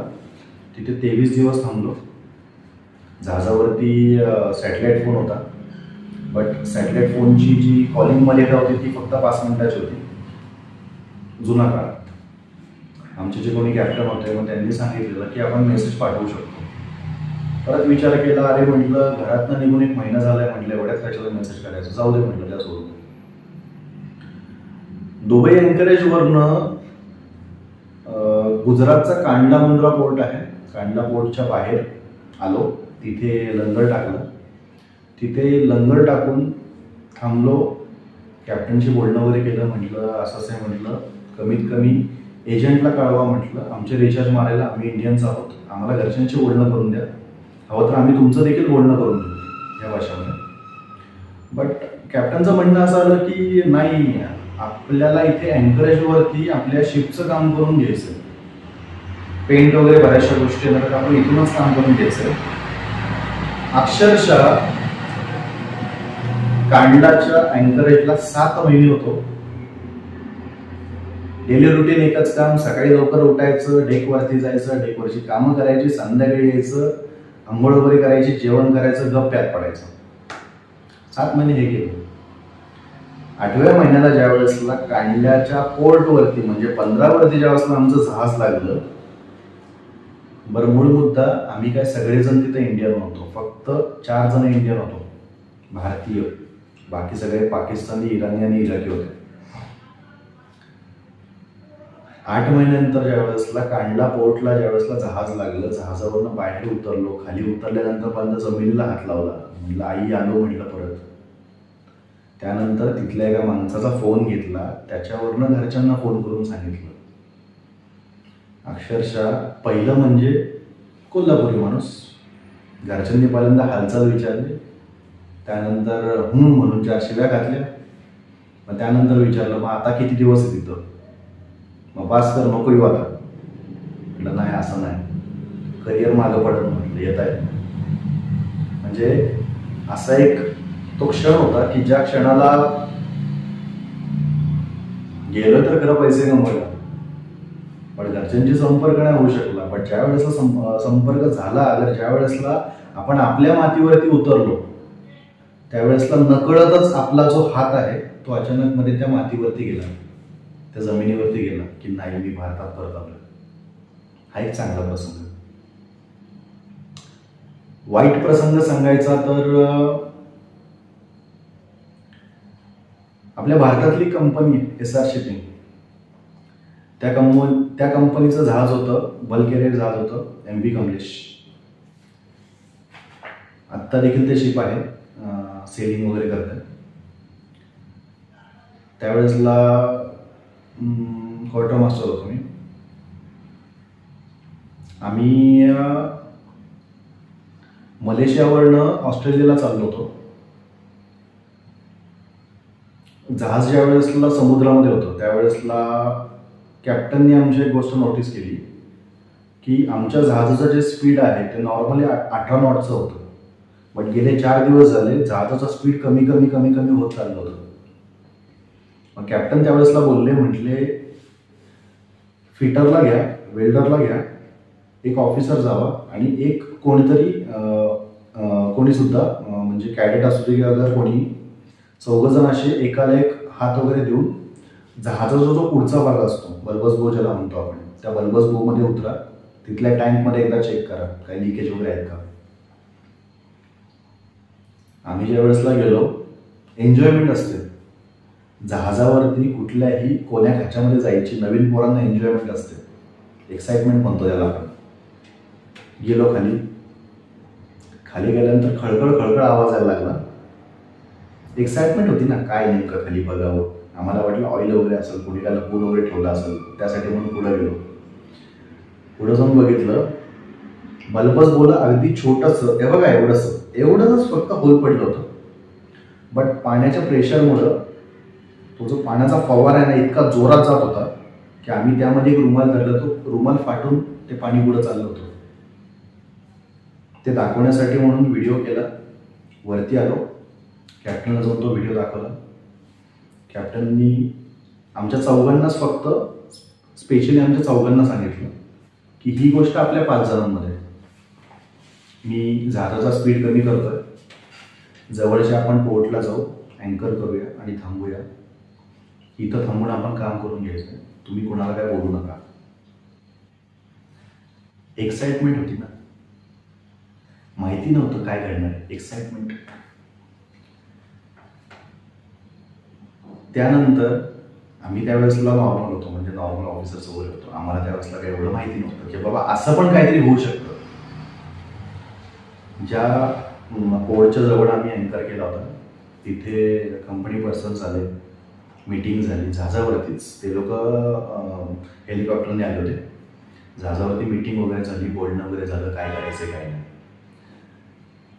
तिथे 23 दिवस थांबलो. जहाजावरती सॅटेलाईट फोन होता, बट सॅटेलाईट फोनची जी कॉलिंग मर्यादा होती ती फक्त 5 मिनिटाची होती जुना काळात. आमचे जे कोणी कॅप्टन होते मग त्यांनी सांगितलेलं की आपण मेसेज पाठवू शकतो. परत विचार केला, अरे म्हटलं घरातनं निघून 1 महिना झालाय, म्हटलं एवढ्याच कशाला मेसेज करायचं, जाऊ दे म्हटलं त्या सोडून. दुबई अँकरेजवरनं गुजरातचा कांडला मुंद्रा पोर्ट आहे, कांडला पोर्टच्या बाहेर आलो. तिथे लंगर टाकलं. तिथे लंगर टाकून थांबलो. कॅप्टनशी बोलणं वगैरे केलं. म्हटलं असं आहे, म्हटलं कमीत कमी एजंटला कळवा, म्हटलं आमचे रिचार्ज मारायला आम्ही इंडियन्स आहोत, आम्हाला घरच्यांशी बोलणं करून द्या, हवं तर आम्ही तुमचं देखील बोलणं करून देऊ या भाषेमध्ये. बट कॅप्टनचं म्हणणं असं आलं की नाही, आपल्याला इथे अँकरेजवरती आपल्या शिपचं काम करून घ्यायचं, पेंट वगैरे बऱ्याचशा गोष्टी तर आपण इथूनच काम करून घ्यायचं. अक्षरशः कांडलाच्या अँकरेजला 7 महिने होतो. डेली रुटीन एकच काम, सकाळी लवकर उठायचं, डेकवरती जायचं, डेकवरची कामं करायची, संध्याकाळी यायचं, आंघोळ वगैरे करायची, जेवण करायचं, गप्प्यात पडायचं. 7 महिने हे केलं. 8व्या महिन्याला ज्या वेळेसला कांडल्याच्या पोर्टवरती म्हणजे 15 वरती ज्या वेळेसला आमचं जहाज लागलं. बरं, मूळ मुद्दा, आम्ही काय सगळेजण तिथे इंडियन नव्हतो, फक्त 4 जण इंडियन होतो, भारतीय. बाकी सगळे पाकिस्तानी, इराणी आणि इराकी होते. 8 महिन्यानंतर ज्या वेळेसला कांडला पोर्टला ज्या वेळेसला जहाज लागलं, जहाजावरनं बाहेर उतरलो. खाली उतरल्यानंतर पहिल्यांदा जमिनीला हात लावला. म्हटलं आई आलो, म्हटलं परत. त्यानंतर तिथल्या एका माणसाचा फोन घेतला, त्याच्यावरनं घरच्यांना फोन करून सांगितलं. अक्षरशः पहिलं म्हणजे कोल्हापुरी माणूस, घरच्यांनी पहिल्यांदा हालचाल विचारली, त्यानंतर म्हणून 4 शिव्या घातल्या. मग त्यानंतर विचारलं, मग आता किती दिवस आहे तिथं, मग पास कर, नको येऊ आता. म्हटलं नाही, असं नाही, करिअर मागं पडत. म्हटलं येत आहे. म्हणजे असा एक तो क्षण होता की ज्या क्षणाला गेलं तर खरं पैसे कमवायला, पण घरच्यांशी संपर्क नाही होऊ शकला. पण ज्या वेळेसला संपर्क झाला, अगर ज्या वेळेसला आपण आपल्या मातीवरती उतरलो, त्यावेळेसला नकळतच आपला जो हात आहे तो अचानक मध्ये त्या मातीवरती गेला, त्या जमिनीवरती गेला की नाही, मी भारतात परत आलो. हा एक चांगला प्रसंग. वाईट प्रसंग सांगायचा तर आपल्या भारतातली कंपनी SR शिपिंग, त्या कंपनीचं जहाज होतं, बल्क कॅरियर जहाज होतं, MV कमलेश. आत्ता देखील ते शिप आहे, सेलिंग वगैरे करतात. त्यावेळेसला क्वार्टर मास्टर होतो मी. आम्ही मलेशियावरनं ऑस्ट्रेलियाला चाललो होतो. जहाज ज्या वेळेसला समुद्रामध्ये होतं त्यावेळेसला कॅप्टननी आमची एक गोष्ट नोटीस केली की आमच्या जहाजाचं जे स्पीड आहे ते नॉर्मली 18 नॉटचं होतं, बट गेले 4 दिवस झाले जहाजाचं स्पीड कमी होत चाललं होतं. मग कॅप्टन त्यावेळेसला बोलले, म्हटले फिटरला घ्या, वेल्डरला घ्या, एक ऑफिसर जावा आणि एक कोणी सुद्धा म्हणजे कॅडेट असू दे किंवा जर कोणी, 4 जण असे एकाला एक हात वगैरे देऊन जहाजाचा जो पुढचा भाग असतो, बल्बस बो ज्याला म्हणतो आपण, त्या बल्बस बो मध्ये उतरा, तिथल्या टँकमध्ये एकदा चेक करा काही लिकेज वगैरे आहेत का. आम्ही ज्या वेळेसला गेलो, एन्जॉयमेंट असते जहाजावरती, कुठल्याही कोण्या खाच्यामध्ये जायची नवीन पोरांना एन्जॉयमेंट असते, एक्साइटमेंट म्हणतो त्याला आपण. गेलो खाली गेल्यानंतर खळखळ आवाज यायला लागला. एक्साइटमेंट होती ना, काय नेमकं खाली बघावं. आम्हाला वाटलं ऑइल वगैरे असेल, कुणी काय लपून वगैरे ठेवलं असेल, त्यासाठी म्हणून पुढे गेलो. पुढे जाऊन बघितलं, बल्बस बोला अगदी छोटंसं, हे बघा एवढंच फक्त होल पडलं होतं. बट पाण्याच्या प्रेशरमुळं तो जो पाण्याचा फवारा आहे ना इतका जोरात जात होता की आम्ही त्यामध्ये एक रुमाल धरला, तो रुमाल फाटून ते पाणी पुढं चाललं होतं. ते दाखवण्यासाठी म्हणून व्हिडिओ केला, वरती आलो, कॅप्टनला जाऊन तो व्हिडिओ दाखवला. कॅप्टननी आमच्या चौघांनाच, फक्त स्पेशली आमच्या चौघांना सांगितलं की ही गोष्ट आपल्या 5 जणांमध्ये, मी जहाजाचा स्पीड कमी करतोय, जवळच्या आपण पोर्टला जाऊ, अँकर करूया आणि थांबूया, इथं थांबून आपण काम करून घ्यायचं, तुम्ही कोणाला काय बोलू नका. एक्साइटमेंट होती ना, माहिती नव्हतं काय घडणार, एक्साइटमेंट. त्यानंतर आम्ही त्यावेळेसला नॉर्मल होतो, म्हणजे नॉर्मल ऑफिसर्स वगैरे होतो. आम्हाला त्यावेळेसला काही एवढं माहिती नव्हतं की बाबा असं पण काहीतरी होऊ शकतं. ज्या पोर्टच्या जवळ आम्ही अँकर केला होता तिथे कंपनी पर्सन्स आले, मीटिंग झाली जहाजावरतीच. ते लोक हेलिकॉप्टरने आले होते, जहाजावरती मीटिंग वगैरे झाली, बोलणं वगैरे झालं, काय करायचं काय नाही.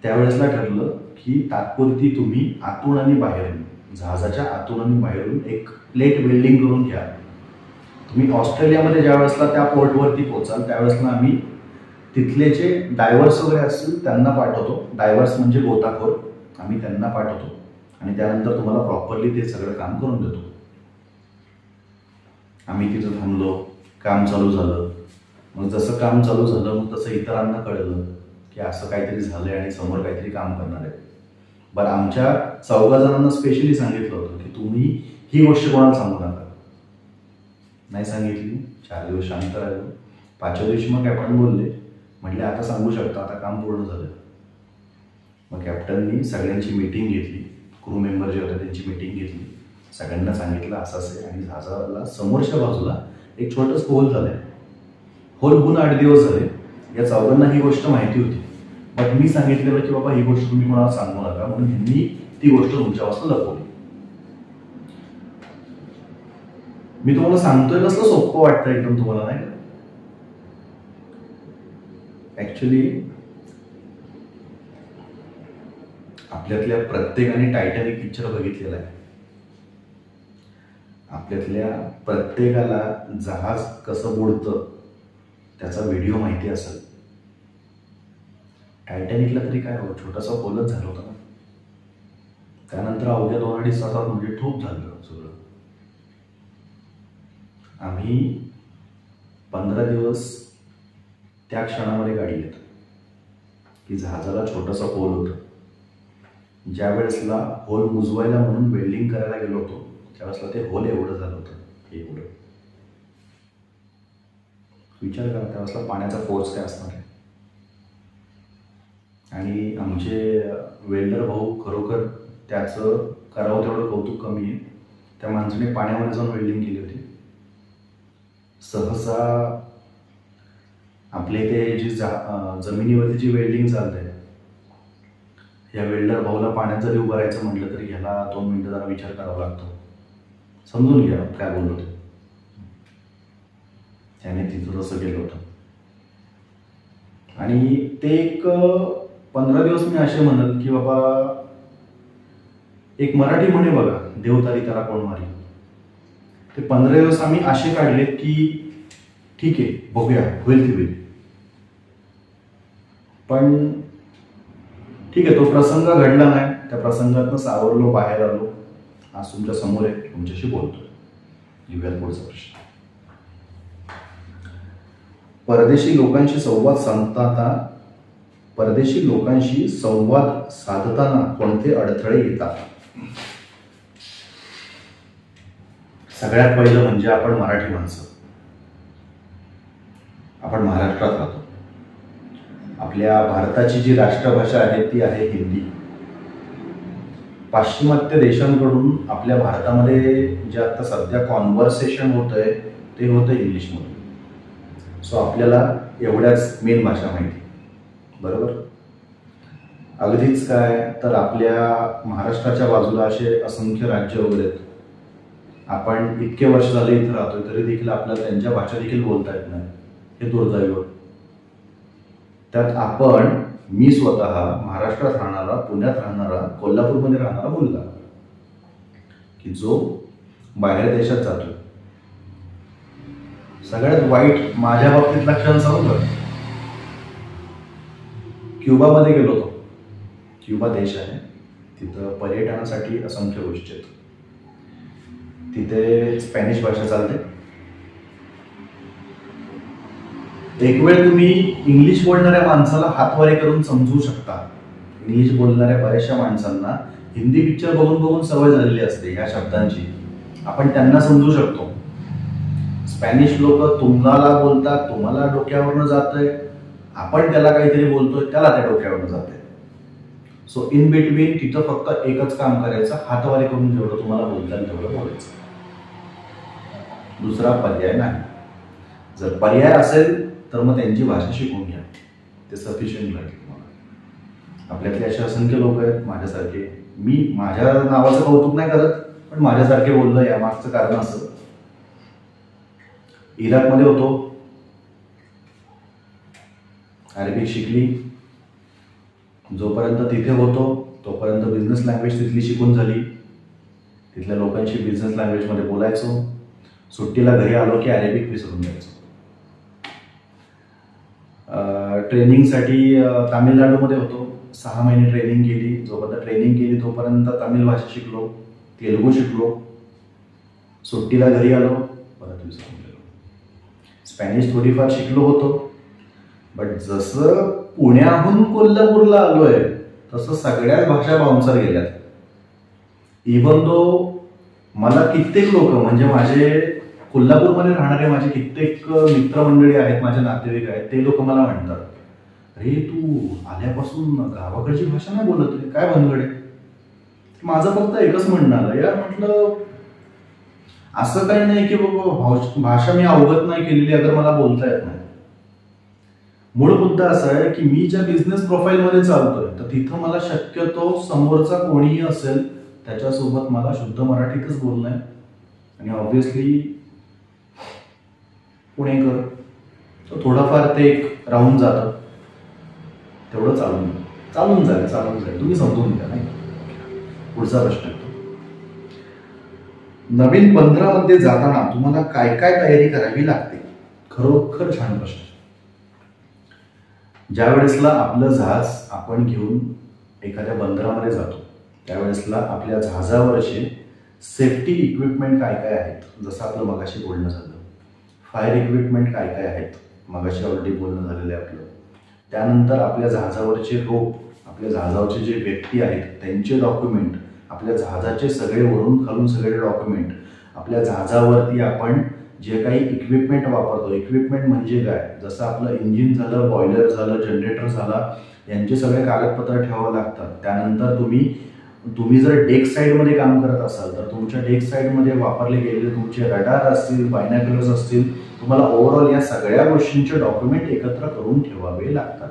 त्यावेळेसला ठरलं की तात्पुरती तुम्ही आतून आणि बाहेरून, जहाजाच्या आतून आणि बाहेरून एक प्लेट वेल्डिंग करून घ्या. तुम्ही ऑस्ट्रेलियामध्ये ज्या वेळेसला त्या पोर्टवरती पोहोचाल त्यावेळेसला आम्ही तिथले जे डायव्हर्स वगैरे असतील त्यांना पाठवतो, डायव्हर्स म्हणजे गोताखोर, आम्ही त्यांना पाठवतो आणि त्यानंतर तुम्हाला प्रॉपरली ते सगळं काम करून देतो. आम्ही तिथं थांबलो, काम चालू झालं. मग जसं काम चालू झालं मग तसं इतरांना कळलं की असं काहीतरी झालंय आणि समोर काहीतरी काम करणार आहे. बरं, आमच्या 4 जणांना स्पेशली सांगितलं होतं की तुम्ही ही गोष्ट कोणाला सांगू नका. नाही सांगितली. 4 दिवस शांत राहिलो. 5व्या दिवशी मग कॅप्टन बोलले, म्हटले आता सांगू शकता, आता काम पूर्ण झालं. मग कॅप्टननी सगळ्यांची मीटिंग घेतली, क्रू मेंबर जे होते त्यांची मीटिंग घेतली, सगळ्यांना सांगितलं असं असे, आणि जहाजाला समोरच्या बाजूला एक छोटंसं होल झालंय. होल होऊन 8 दिवस झाले. या 4 ही गोष्ट माहिती होती, बट मी सांगितलेलं की बाबा ही गोष्ट तुम्ही कोणाला सांगू नका, म्हणून ह्यांनी ती गोष्ट तुमच्यापासून लपवली. मी तुम्हाला सांगतोय कसलं सोपं वाटतं एकदम तुम्हाला, नाही का? ऍक्च्युली आपल्यातल्या प्रत्येकाने टायटॅनिक पिक्चर बघितलेला आहे. आपल्यातल्या प्रत्येकाला जहाज कसं बुडतं त्याचा व्हिडिओ माहिती असेल. टायटॅनिकला तरी काय हो, छोटासा होलच झाला होता ना. त्यानंतर अवघ्या 2-2.5 तासात म्हणजे ठोक झालं सगळं. आम्ही 15 दिवस त्या क्षणामध्ये गाडीत की जहाजाला छोटासा होल होतं. ज्या वेळेसला होल मुजवायला म्हणून वेल्डिंग करायला गेलो होतो त्यावेळेसला ते होल एवढं झालं होतं, एवढं. विचार करा त्यावेळेसला पाण्याचा फोर्स काय असणार आहे. आणि आमचे वेल्डर भाऊ खरोखर त्याचं करावं तेवढं कौतुक कमी आहे. त्या माणसाने पाण्यामध्ये जाऊन वेल्डिंग केली होती. सहसा आपल्या इथे जी जमिनीवरती जी वेल्डिंग चालते, या वेल्डर भाऊला पाण्यात जरी उभं राहायचं म्हटलं तरी ह्याला 2 मिनिटं जरा विचार करावा लागतो. समजून घ्या काय बोललो ते. त्याने तिथं तसं केलं होतं. आणि ते एक 15 दिवस मी असे म्हणत की बाबा, एक मराठी म्हणे बघा, देव तारी त्याला कोण मारी. ते 15 दिवस आम्ही असे काढलेत की ठीक आहे, बघूया, होईल ती होईल. पण ठीक आहे, तो प्रसंग घडला नाही. त्या प्रसंगातनं सावरलो, बाहेर आलो. आज तुमच्या समोर आहे, तुमच्याशी बोलतोय. घेऊयात पुढचा प्रश्न. परदेशी लोकांशी संवाद साधताना कोणते अडथळे येतात? सगळ्यात पहिलं म्हणजे आपण मराठी माणसं, आपण महाराष्ट्रात राहतो. आपल्या भारताची जी राष्ट्रभाषा आहे ती आहे हिंदी. पाश्चिमात्य देशांकडून आपल्या भारतामध्ये जे आता सध्या कॉन्व्हर्सेशन होतंय ते होतं इंग्लिशमध्ये. सो आपल्याला एवढ्याच मेन भाषा माहिती, बरोबर. अगदीच काय तर आपल्या महाराष्ट्राच्या बाजूला असे असंख्य राज्य वगैरे आहेत. आपण इतके वर्ष झाले इथे राहतोय तरी देखील आपल्याला त्यांच्या भाषा देखील बोलता येत नाही. हे दुर्दैव. त्यात मी स्वतः महाराष्ट्रात राहणारा, पुण्यात राहणारा, कोल्हापूरमध्ये राहणारा मुलगा की जो बाहेर देशात जातोय. सगळ्यात वाईट माझ्या बाबतीत लक्षात सांगू का, क्युबामध्ये गेलो होतो. क्युबा देश आहे, तिथं पर्यटनासाठी असंख्य गोष्टी आहेत. तिथे स्पॅनिश भाषा चालते. एक वेळ तुम्ही इंग्लिश बोलणाऱ्या माणसाला हातवारे करून समजू शकता. इंग्लिश बोलणाऱ्या बऱ्याचशा माणसांना हिंदी पिक्चर बघून बघून सवय झालेली असते ह्या शब्दांची. आपण त्यांना समजू शकतो. स्पॅनिश लोक तुम्हाला बोलतात, तुम्हाला डोक्यावरनं जातंय, आपण त्याला काहीतरी बोलतोय, त्याला त्या डोक्यावरनं जातंय. सो इन बिटवीन तिथं फक्त एकच काम करायचं, हातवारे करून जेवढं तुम्हाला बोलता येईल तेवढं बोलायचं. दुसरा पर्याय नाही. जर पर्याय असेल तर मग त्यांची भाषा शिकून घ्या, ते सफिशियंट राहील तुम्हाला. आपल्यातले असे असंख्य लोक आहेत माझ्यासारखे. मी माझ्या नावाचं कौतुक नाही करत, पण माझ्यासारखे बोललं यामागचं कारण असं, इराकमध्ये होतो, अरेबिक शिकली. जोपर्यंत तिथे होतो तोपर्यंत बिझनेस लँग्वेज तिथली शिकून झाली. तिथल्या लोकांशी बिझनेस लँग्वेजमध्ये बोलायचो. सुट्टीला घरी आलो की अरेबिक विसरून जायचो. ट्रेनिंगसाठी तामिळनाडूमध्ये होतो. 6 महिने ट्रेनिंग केली. जोपर्यंत ट्रेनिंग केली तोपर्यंत तामिळ भाषा शिकलो, तेलुगू शिकलो. सुट्टीला घरी आलो, परत विसरून गेलो. स्पॅनिश थोडीफार शिकलो होतो. बट जसं पुण्याहून कोल्हापूरला आलोय तसं सगळ्याच भाषा बाउन्सर गेल्यात. इव्हन दो मला कित्येक लोक, म्हणजे माझे कोल्हापूरमध्ये राहणारे माझे कित्येक मित्रमंडळी आहेत, माझे नातेवाईक आहेत, ते लोक मला म्हणतात, अरे तू आल्यापासून गावाकडची भाषा नाही बोलत रे, काय भानगड आहे? माझं फक्त एकच म्हणणं आलं, यार म्हटलं असं काही नाही की बाबा भाषा मी अवगत नाही केलेली अगर मला बोलता येत नाही. मूळ मुद्दा असा आहे की मी ज्या बिझनेस प्रोफाईलमध्ये चालतोय तर तिथं मला शक्यतो समोरचा कोणीही असेल त्याच्यासोबत मला शुद्ध मराठीतच बोलणं आहे. आणि ऑब्व्हियसली पुणेकर, तर थोडंफार ते एक राहून जातं, तेवढं चालून जाईल, तुम्ही समजून घ्या. नाही, पुढचा प्रश्न येतो, नवीन बंदरामध्ये जाताना तुम्हाला काय काय तयारी करावी लागते? खरोखर छान प्रश्न. ज्या वेळेसला आपलं जहाज आपण घेऊन एखाद्या बंदरामध्ये जातो त्यावेळेसला आपल्या जहाजावरचे सेफ्टी इक्विपमेंट काय काय आहेत, जसं आपलं मगाशी बोलणं झालं. फायर इक्विपमेंट काय काय आहेत, मगाशी ऑलरेडी बोलणं झालेलं आहे आपलं. त्यानंतर आपल्या जहाजावरचे रोप, आपल्या जहाजावरचे जे व्यक्ती आहेत त्यांचे डॉक्युमेंट, आपल्या जहाजाचे सगळे वरून खालून सगळे डॉक्युमेंट, आपल्या जहाजावरती आपण जे काही इक्विपमेंट वापरतो, इक्विपमेंट म्हणजे काय, जसं आपलं इंजिन झालं, बॉयलर झालं, जनरेटर झाला, यांचे सगळे कागदपत्र ठेवावं लागतात. त्यानंतर तुम्ही जर डेक साईडमध्ये काम करत असाल तर तुमच्या डेक साईडमध्ये वापरले गेलेले तुमचे रडार असतील, बायनॅक्युलर्स असतील, तुम्हाला ओव्हरऑल या सगळ्या गोष्टींचे डॉक्युमेंट एकत्र करून ठेवावे लागतात.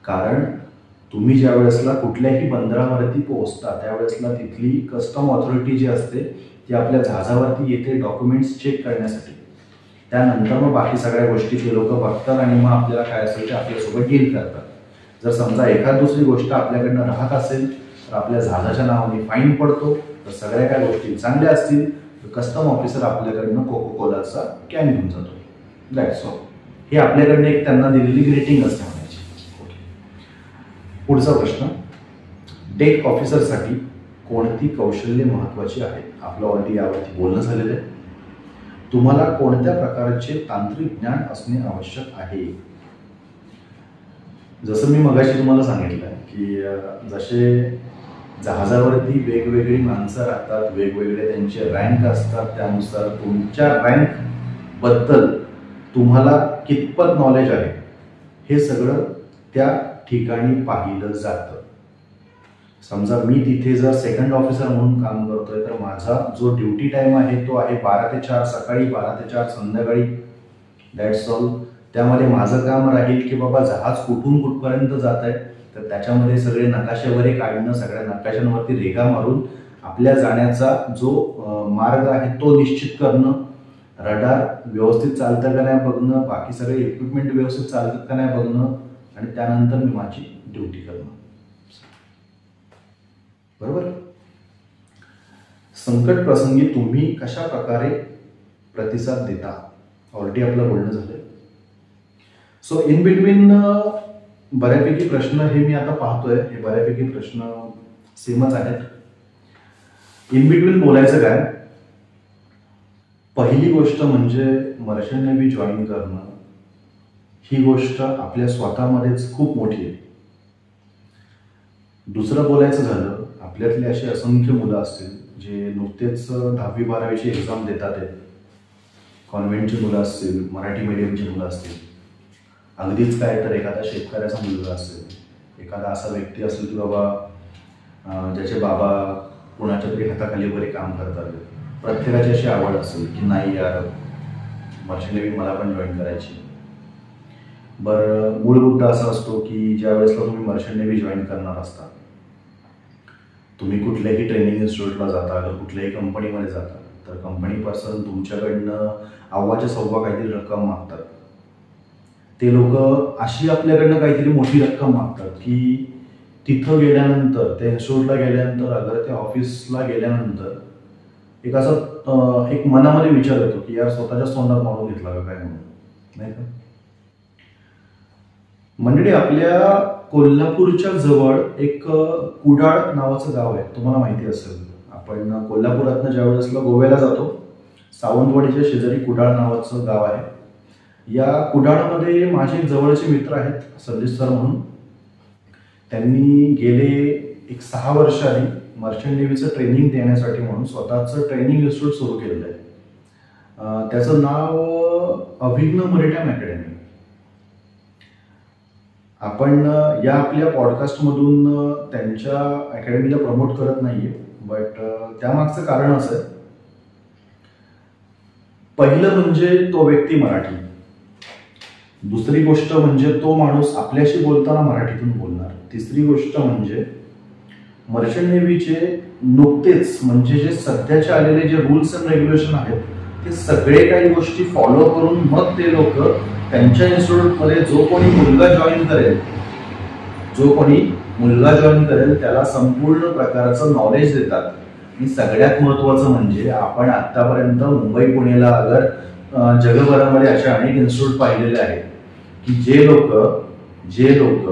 कारण तुम्ही ज्या वेळेसला कुठल्याही बंदरावरती पोहोचता त्यावेळेसला तिथली कस्टम ऑथॉरिटी जी असते ती आपल्या जहाजावरती येते डॉक्युमेंट्स चेक करण्यासाठी. त्यानंतर मग बाकी सगळ्या गोष्टी ते लोक बघतात आणि मग आपल्याला काय असेल ते आपल्यासोबत डील करतात. जर समजा एखाद दुसरी गोष्ट आपल्याकडनं राहत असेल तर आपल्या जहाजाच्या नावाने फाईन पडतो. तर सगळ्या काय गोष्टी चांगल्या असतील तर कस्टम ऑफिसर आपल्याकडनं कोको कोलाचा कॅन घेऊन जातो. That's all. हे आपल्याकडनं एक त्यांना दिलेली ग्रीटिंग असते म्हणायची. पुढचा प्रश्न, डेक ऑफिसरसाठी कोणती कौशल्ये महत्वाची आहेत? आपलं ऑलरेडी यावरती बोलणं झालेलं आहे. तुम्हाला कोणत्या प्रकारचे तांत्रिक ज्ञान असणे आवश्यक आहे? जसं मी मगाशी तुम्हाला सांगितलं की जसे जहाजावरती वेगवेगळी माणसं राहतात, वेगवेगळे त्यांचे रँक असतात, त्यानुसार तुमच्या रँक बद्दल तुम्हाला कितपत नॉलेज आहे हे सगळं त्या ठिकाणी पाहिलं जातं. समजा मी तिथे जर सेकंड ऑफिसर म्हणून काम करतोय तर माझा जो ड्युटी टाइम आहे तो आहे 12 ते 4 सकाळी, 12 ते 4 संध्याकाळी. That's all. त्यामध्ये माझं काम राहील की बाबा जहाज कुठून कुठपर्यंत जात आहे तर त्याच्यामध्ये सगळे नकाशे वगैरे काढणं, सगळ्या नकाशांवरती रेघा मारून आपल्या जाण्याचा जो मार्ग आहे तो निश्चित करणं, रडार व्यवस्थित चालतं का नाही बघणं, बाकी सगळे इक्विपमेंट व्यवस्थित चालतात का नाही बघणं आणि त्यानंतर मी माझी ड्युटी करणं. बरोबर. संकट प्रसंगी तुम्ही कशा प्रकारे प्रतिसाद देता? ऑलरेडी आपलं बोलणं झालंय. सो इन बिटवीन बऱ्यापैकी प्रश्न हे मी आता पाहतोय, हे बऱ्यापैकी प्रश्न सेमच आहेत. इन बिटवीन बोलायचं काय, पहिली गोष्ट म्हणजे मर्चंट नेव्ही जॉईन करणं ही गोष्ट आपल्या स्वतःमध्येच खूप मोठी आहे. दुसरं बोलायचं झालं, आपल्यातले असे असंख्य मुलं असतील जे नुकतेच 10वी 12वीची एक्झाम देतात आहेत. कॉन्व्हेंटची मुलं असतील, मराठी मीडियमची मुलं असतील, अगदीच काय तर एखादा शेतकऱ्याचा मुलगा असेल, एखादा असा व्यक्ती असेल की बाबा ज्याचे बाबा कोणाच्या तरी हाताखाली वगैरे काम करतात. प्रत्येकाची अशी आवड असेल की नाही यार मर्चंट नेव्ही मला पण जॉईन करायची. बरं, मूळ मुद्दा असा असतो की ज्या वेळेसला तुम्ही मर्चंट नेव्ही जॉईन करणार असता, तुम्ही कुठल्याही ट्रेनिंग इन्स्टिट्यूटला जाता किंवा कुठल्याही कंपनीमध्ये जाता तर कंपनी पर्सन तुमच्याकडनं अव्वाच्या सव्वा काहीतरी रक्कम मागतात. ते लोक अशी आपल्याकडनं काहीतरी मोठी रक्कम मागतात की तिथं गेल्यानंतर, त्या इन्स्टिट्यूटला गेल्यानंतर, अगर त्या ऑफिसला गेल्यानंतर एक असं एक मनामध्ये विचार येतो की यार स्वतःच्याच तोंडात मारून घेतला का काय म्हणून, नाही का. मंडळी, आपल्या कोल्हापूरच्या जवळ एक कुडाळ नावाचं गाव आहे, तुम्हाला माहिती असेल. आपण कोल्हापुरातनं ज्या वेळेसला गोव्याला जातो, सावंतवाडीच्या शेजारी कुडाळ नावाचं गाव आहे. या कुडाळमध्ये माझे जवळचे मित्र आहेत, संदेश सर म्हणून. त्यांनी गेले एक 6 वर्ष आधी मर्चंट नेव्हीचं ट्रेनिंग देण्यासाठी म्हणून स्वतःचं ट्रेनिंग इन्स्टिट्यूट सुरू केलेलं आहे. त्याचं नाव अभिज्ञ मरीटाईम अकॅडमी. आपण या आपल्या पॉडकास्टमधून त्यांच्या अकॅडमीला प्रमोट करत नाहीये, बट त्यामागचं कारण असं आहे, पहिलं म्हणजे तो व्यक्ती मराठी, दुसरी गोष्ट म्हणजे तो माणूस आपल्याशी बोलताना मराठीतून बोलणार, तिसरी गोष्ट म्हणजे मर्चंट नेव्हीचे नुकतेच म्हणजे जे सध्याचे आलेले जे रूल्स अँड रेग्युलेशन आहेत ते सगळे काही गोष्टी फॉलो करून मग ते लोक त्यांच्या इन्स्टिट्यूटमध्ये जो कोणी मुलगा जॉईन करेल त्याला संपूर्ण प्रकारचं नॉलेज देतात. आणि सगळ्यात महत्वाचं म्हणजे आपण आतापर्यंत मुंबई पुण्याला अगर जगभरामध्ये अशा अनेक इन्स्टिट्यूट पाहिलेले आहेत की जे लोक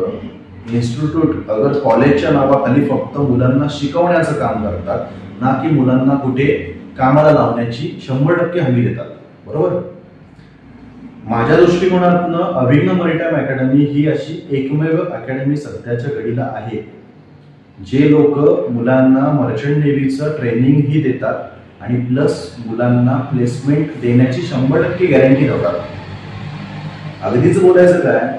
इन्स्टिट्यूट अगर कॉलेजच्या नावाखाली फक्त मुलांना शिकवण्याचं काम करतात, ना की मुलांना कुठे कामाला लावण्याची 100% हमी देतात. बरोबर. माझ्या दृष्टिकोनातनं अभिनव मरीटाईम अकॅडमी ही अशी एकमेव अकॅडमी सध्याच्या घडीला आहे जे लोक मुलांना मर्चंट नेव्हीचं ट्रेनिंग ही देतात आणि प्लस मुलांना प्लेसमेंट देण्याची 100% गॅरंटी देतात. अगदीच बोलायचं काय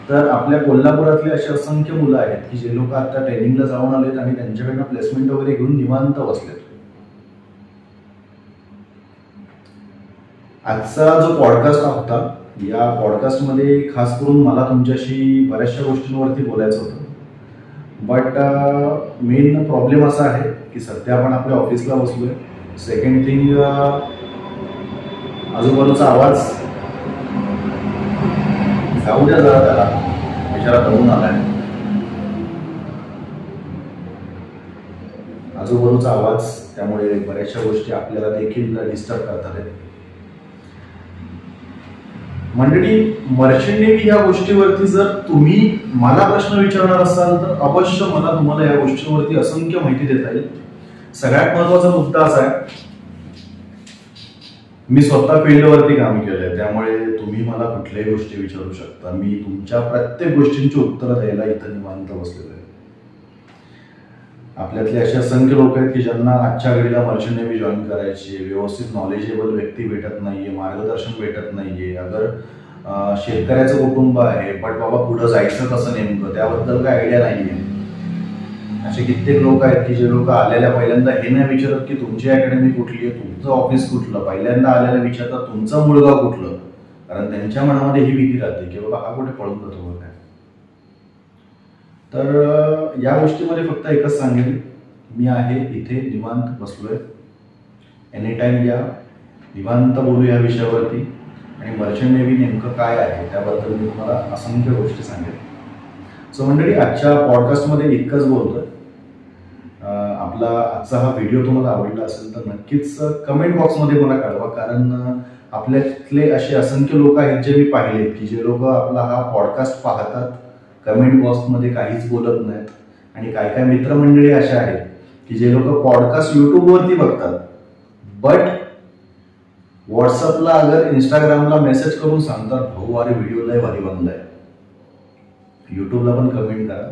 तर आपल्या कोल्हापुरातले असे असंख्य मुलं आहेत की जे लोक आता ट्रेनिंगला जाऊन आलेत आणि त्यांच्याकडनं प्लेसमेंट वगैरे घेऊन निवांत बसलेत. आजचा जो पॉडकास्ट होता, या पॉडकास्टमध्ये खास करून मला तुमच्याशी बऱ्याचशा गोष्टींवरती बोलायचं होतं. बट मेन प्रॉब्लेम असा आहे की सध्या आपण आपल्या ऑफिसला बसलोय. सेकंड थिंग, आजूबाजूचा आवाज जाऊ द्या जरा, त्याला बिचारा दमून आलाय. आजूबाजूचा आवाज, त्यामुळे बऱ्याचशा गोष्टी आपल्याला देखील डिस्टर्ब करतात. मंडळी, मर्चंट नेव्ही या गोष्टीवरती जर तुम्ही मला प्रश्न विचारणार असाल तर अवश्य मला तुम्हाला या गोष्टीवरती असंख्य माहिती देता येईल. सगळ्यात महत्वाचा मुद्दा असा आहे, मी स्वतः फील्डवरती काम केलंय, त्यामुळे तुम्ही मला कुठल्याही गोष्टी विचारू शकता. मी तुमच्या प्रत्येक गोष्टींची उत्तरं द्यायला इथं निवांत बसलेलो आहे. आपल्यातले असे असंख्य लोक आहेत की ज्यांना आजच्या घडीला मर्चंट नेव्ही जॉईन करायची, व्यवस्थित नॉलेजेबल व्यक्ती भेटत नाहीये, मार्गदर्शन भेटत नाहीये. अगर शेतकऱ्याचं कुटुंब आहे बट बाबा पुढं जायचं कसं नेमकं त्याबद्दल काय आयडिया नाहीये. असे कित्येक लोक आहेत की जे लोक आलेल्या पहिल्यांदा हे नाही विचारत की तुमची अकॅडमी कुठली आहे, तुमचं ऑफिस कुठलं. पहिल्यांदा आलेल्या विचारतात तुमचं मुळगाव कुठलं, कारण त्यांच्या मनामध्ये ही भीती राहते की बाबा हा कुठे पळून जातो काय. तर या गोष्टीमध्ये फक्त एकच सांगेल, मी आहे इथे निवांत बसलोय. एनी टाइम या, निवांत बोलू या विषयावरती. आणि मर्चंट नेव्ही नेमकं काय आहे त्याबद्दल मी तुम्हाला असंख्य गोष्टी सांगेल. सो मंडळी, आजच्या पॉडकास्टमध्ये इतकंच बोलतोय. आपला आजचा हा व्हिडिओ तुम्हाला आवडला असेल तर नक्कीच कमेंट बॉक्समध्ये मला कळवा, कारण आपल्यातले असे असंख्य लोक आहेत जे मी पाहिलेत की जे लोक आपला हा पॉडकास्ट पाहतात, कमेंट बॉक्समध्ये काहीच बोलत नाहीत. आणि काय काय मित्रमंडळी अशा आहेत की जे लोक पॉडकास्ट युट्यूबवरती बघतात बट व्हॉट्सअपला अगर इंस्टाग्रामला मेसेज करून सांगतात भाऊ अरे व्हिडिओ लय भारी बनलाय. युट्यूबला पण कमेंट करा.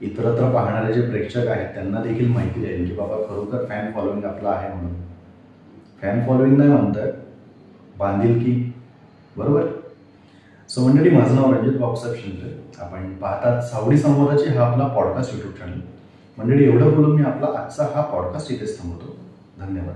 इतरत्र पाहणारे जे प्रेक्षक आहेत त्यांना देखील माहिती द्यायला की बाबा खरोखर फॅन फॉलोईंग आपला आहे म्हणून. फॅन फॉलोईंग नाही म्हणतात, बांधिलकी. बरोबर. सो मंडळी, माझं नाव रंजित भाऊसाहेब शिंदे. आपण पाहतात सावडी संवादाची हा आपला पॉडकास्ट युट्यूब चॅनल. मंडळी, एवढं बोलून मी आपला आजचा हा पॉडकास्ट इथेच थांबवतो. धन्यवाद.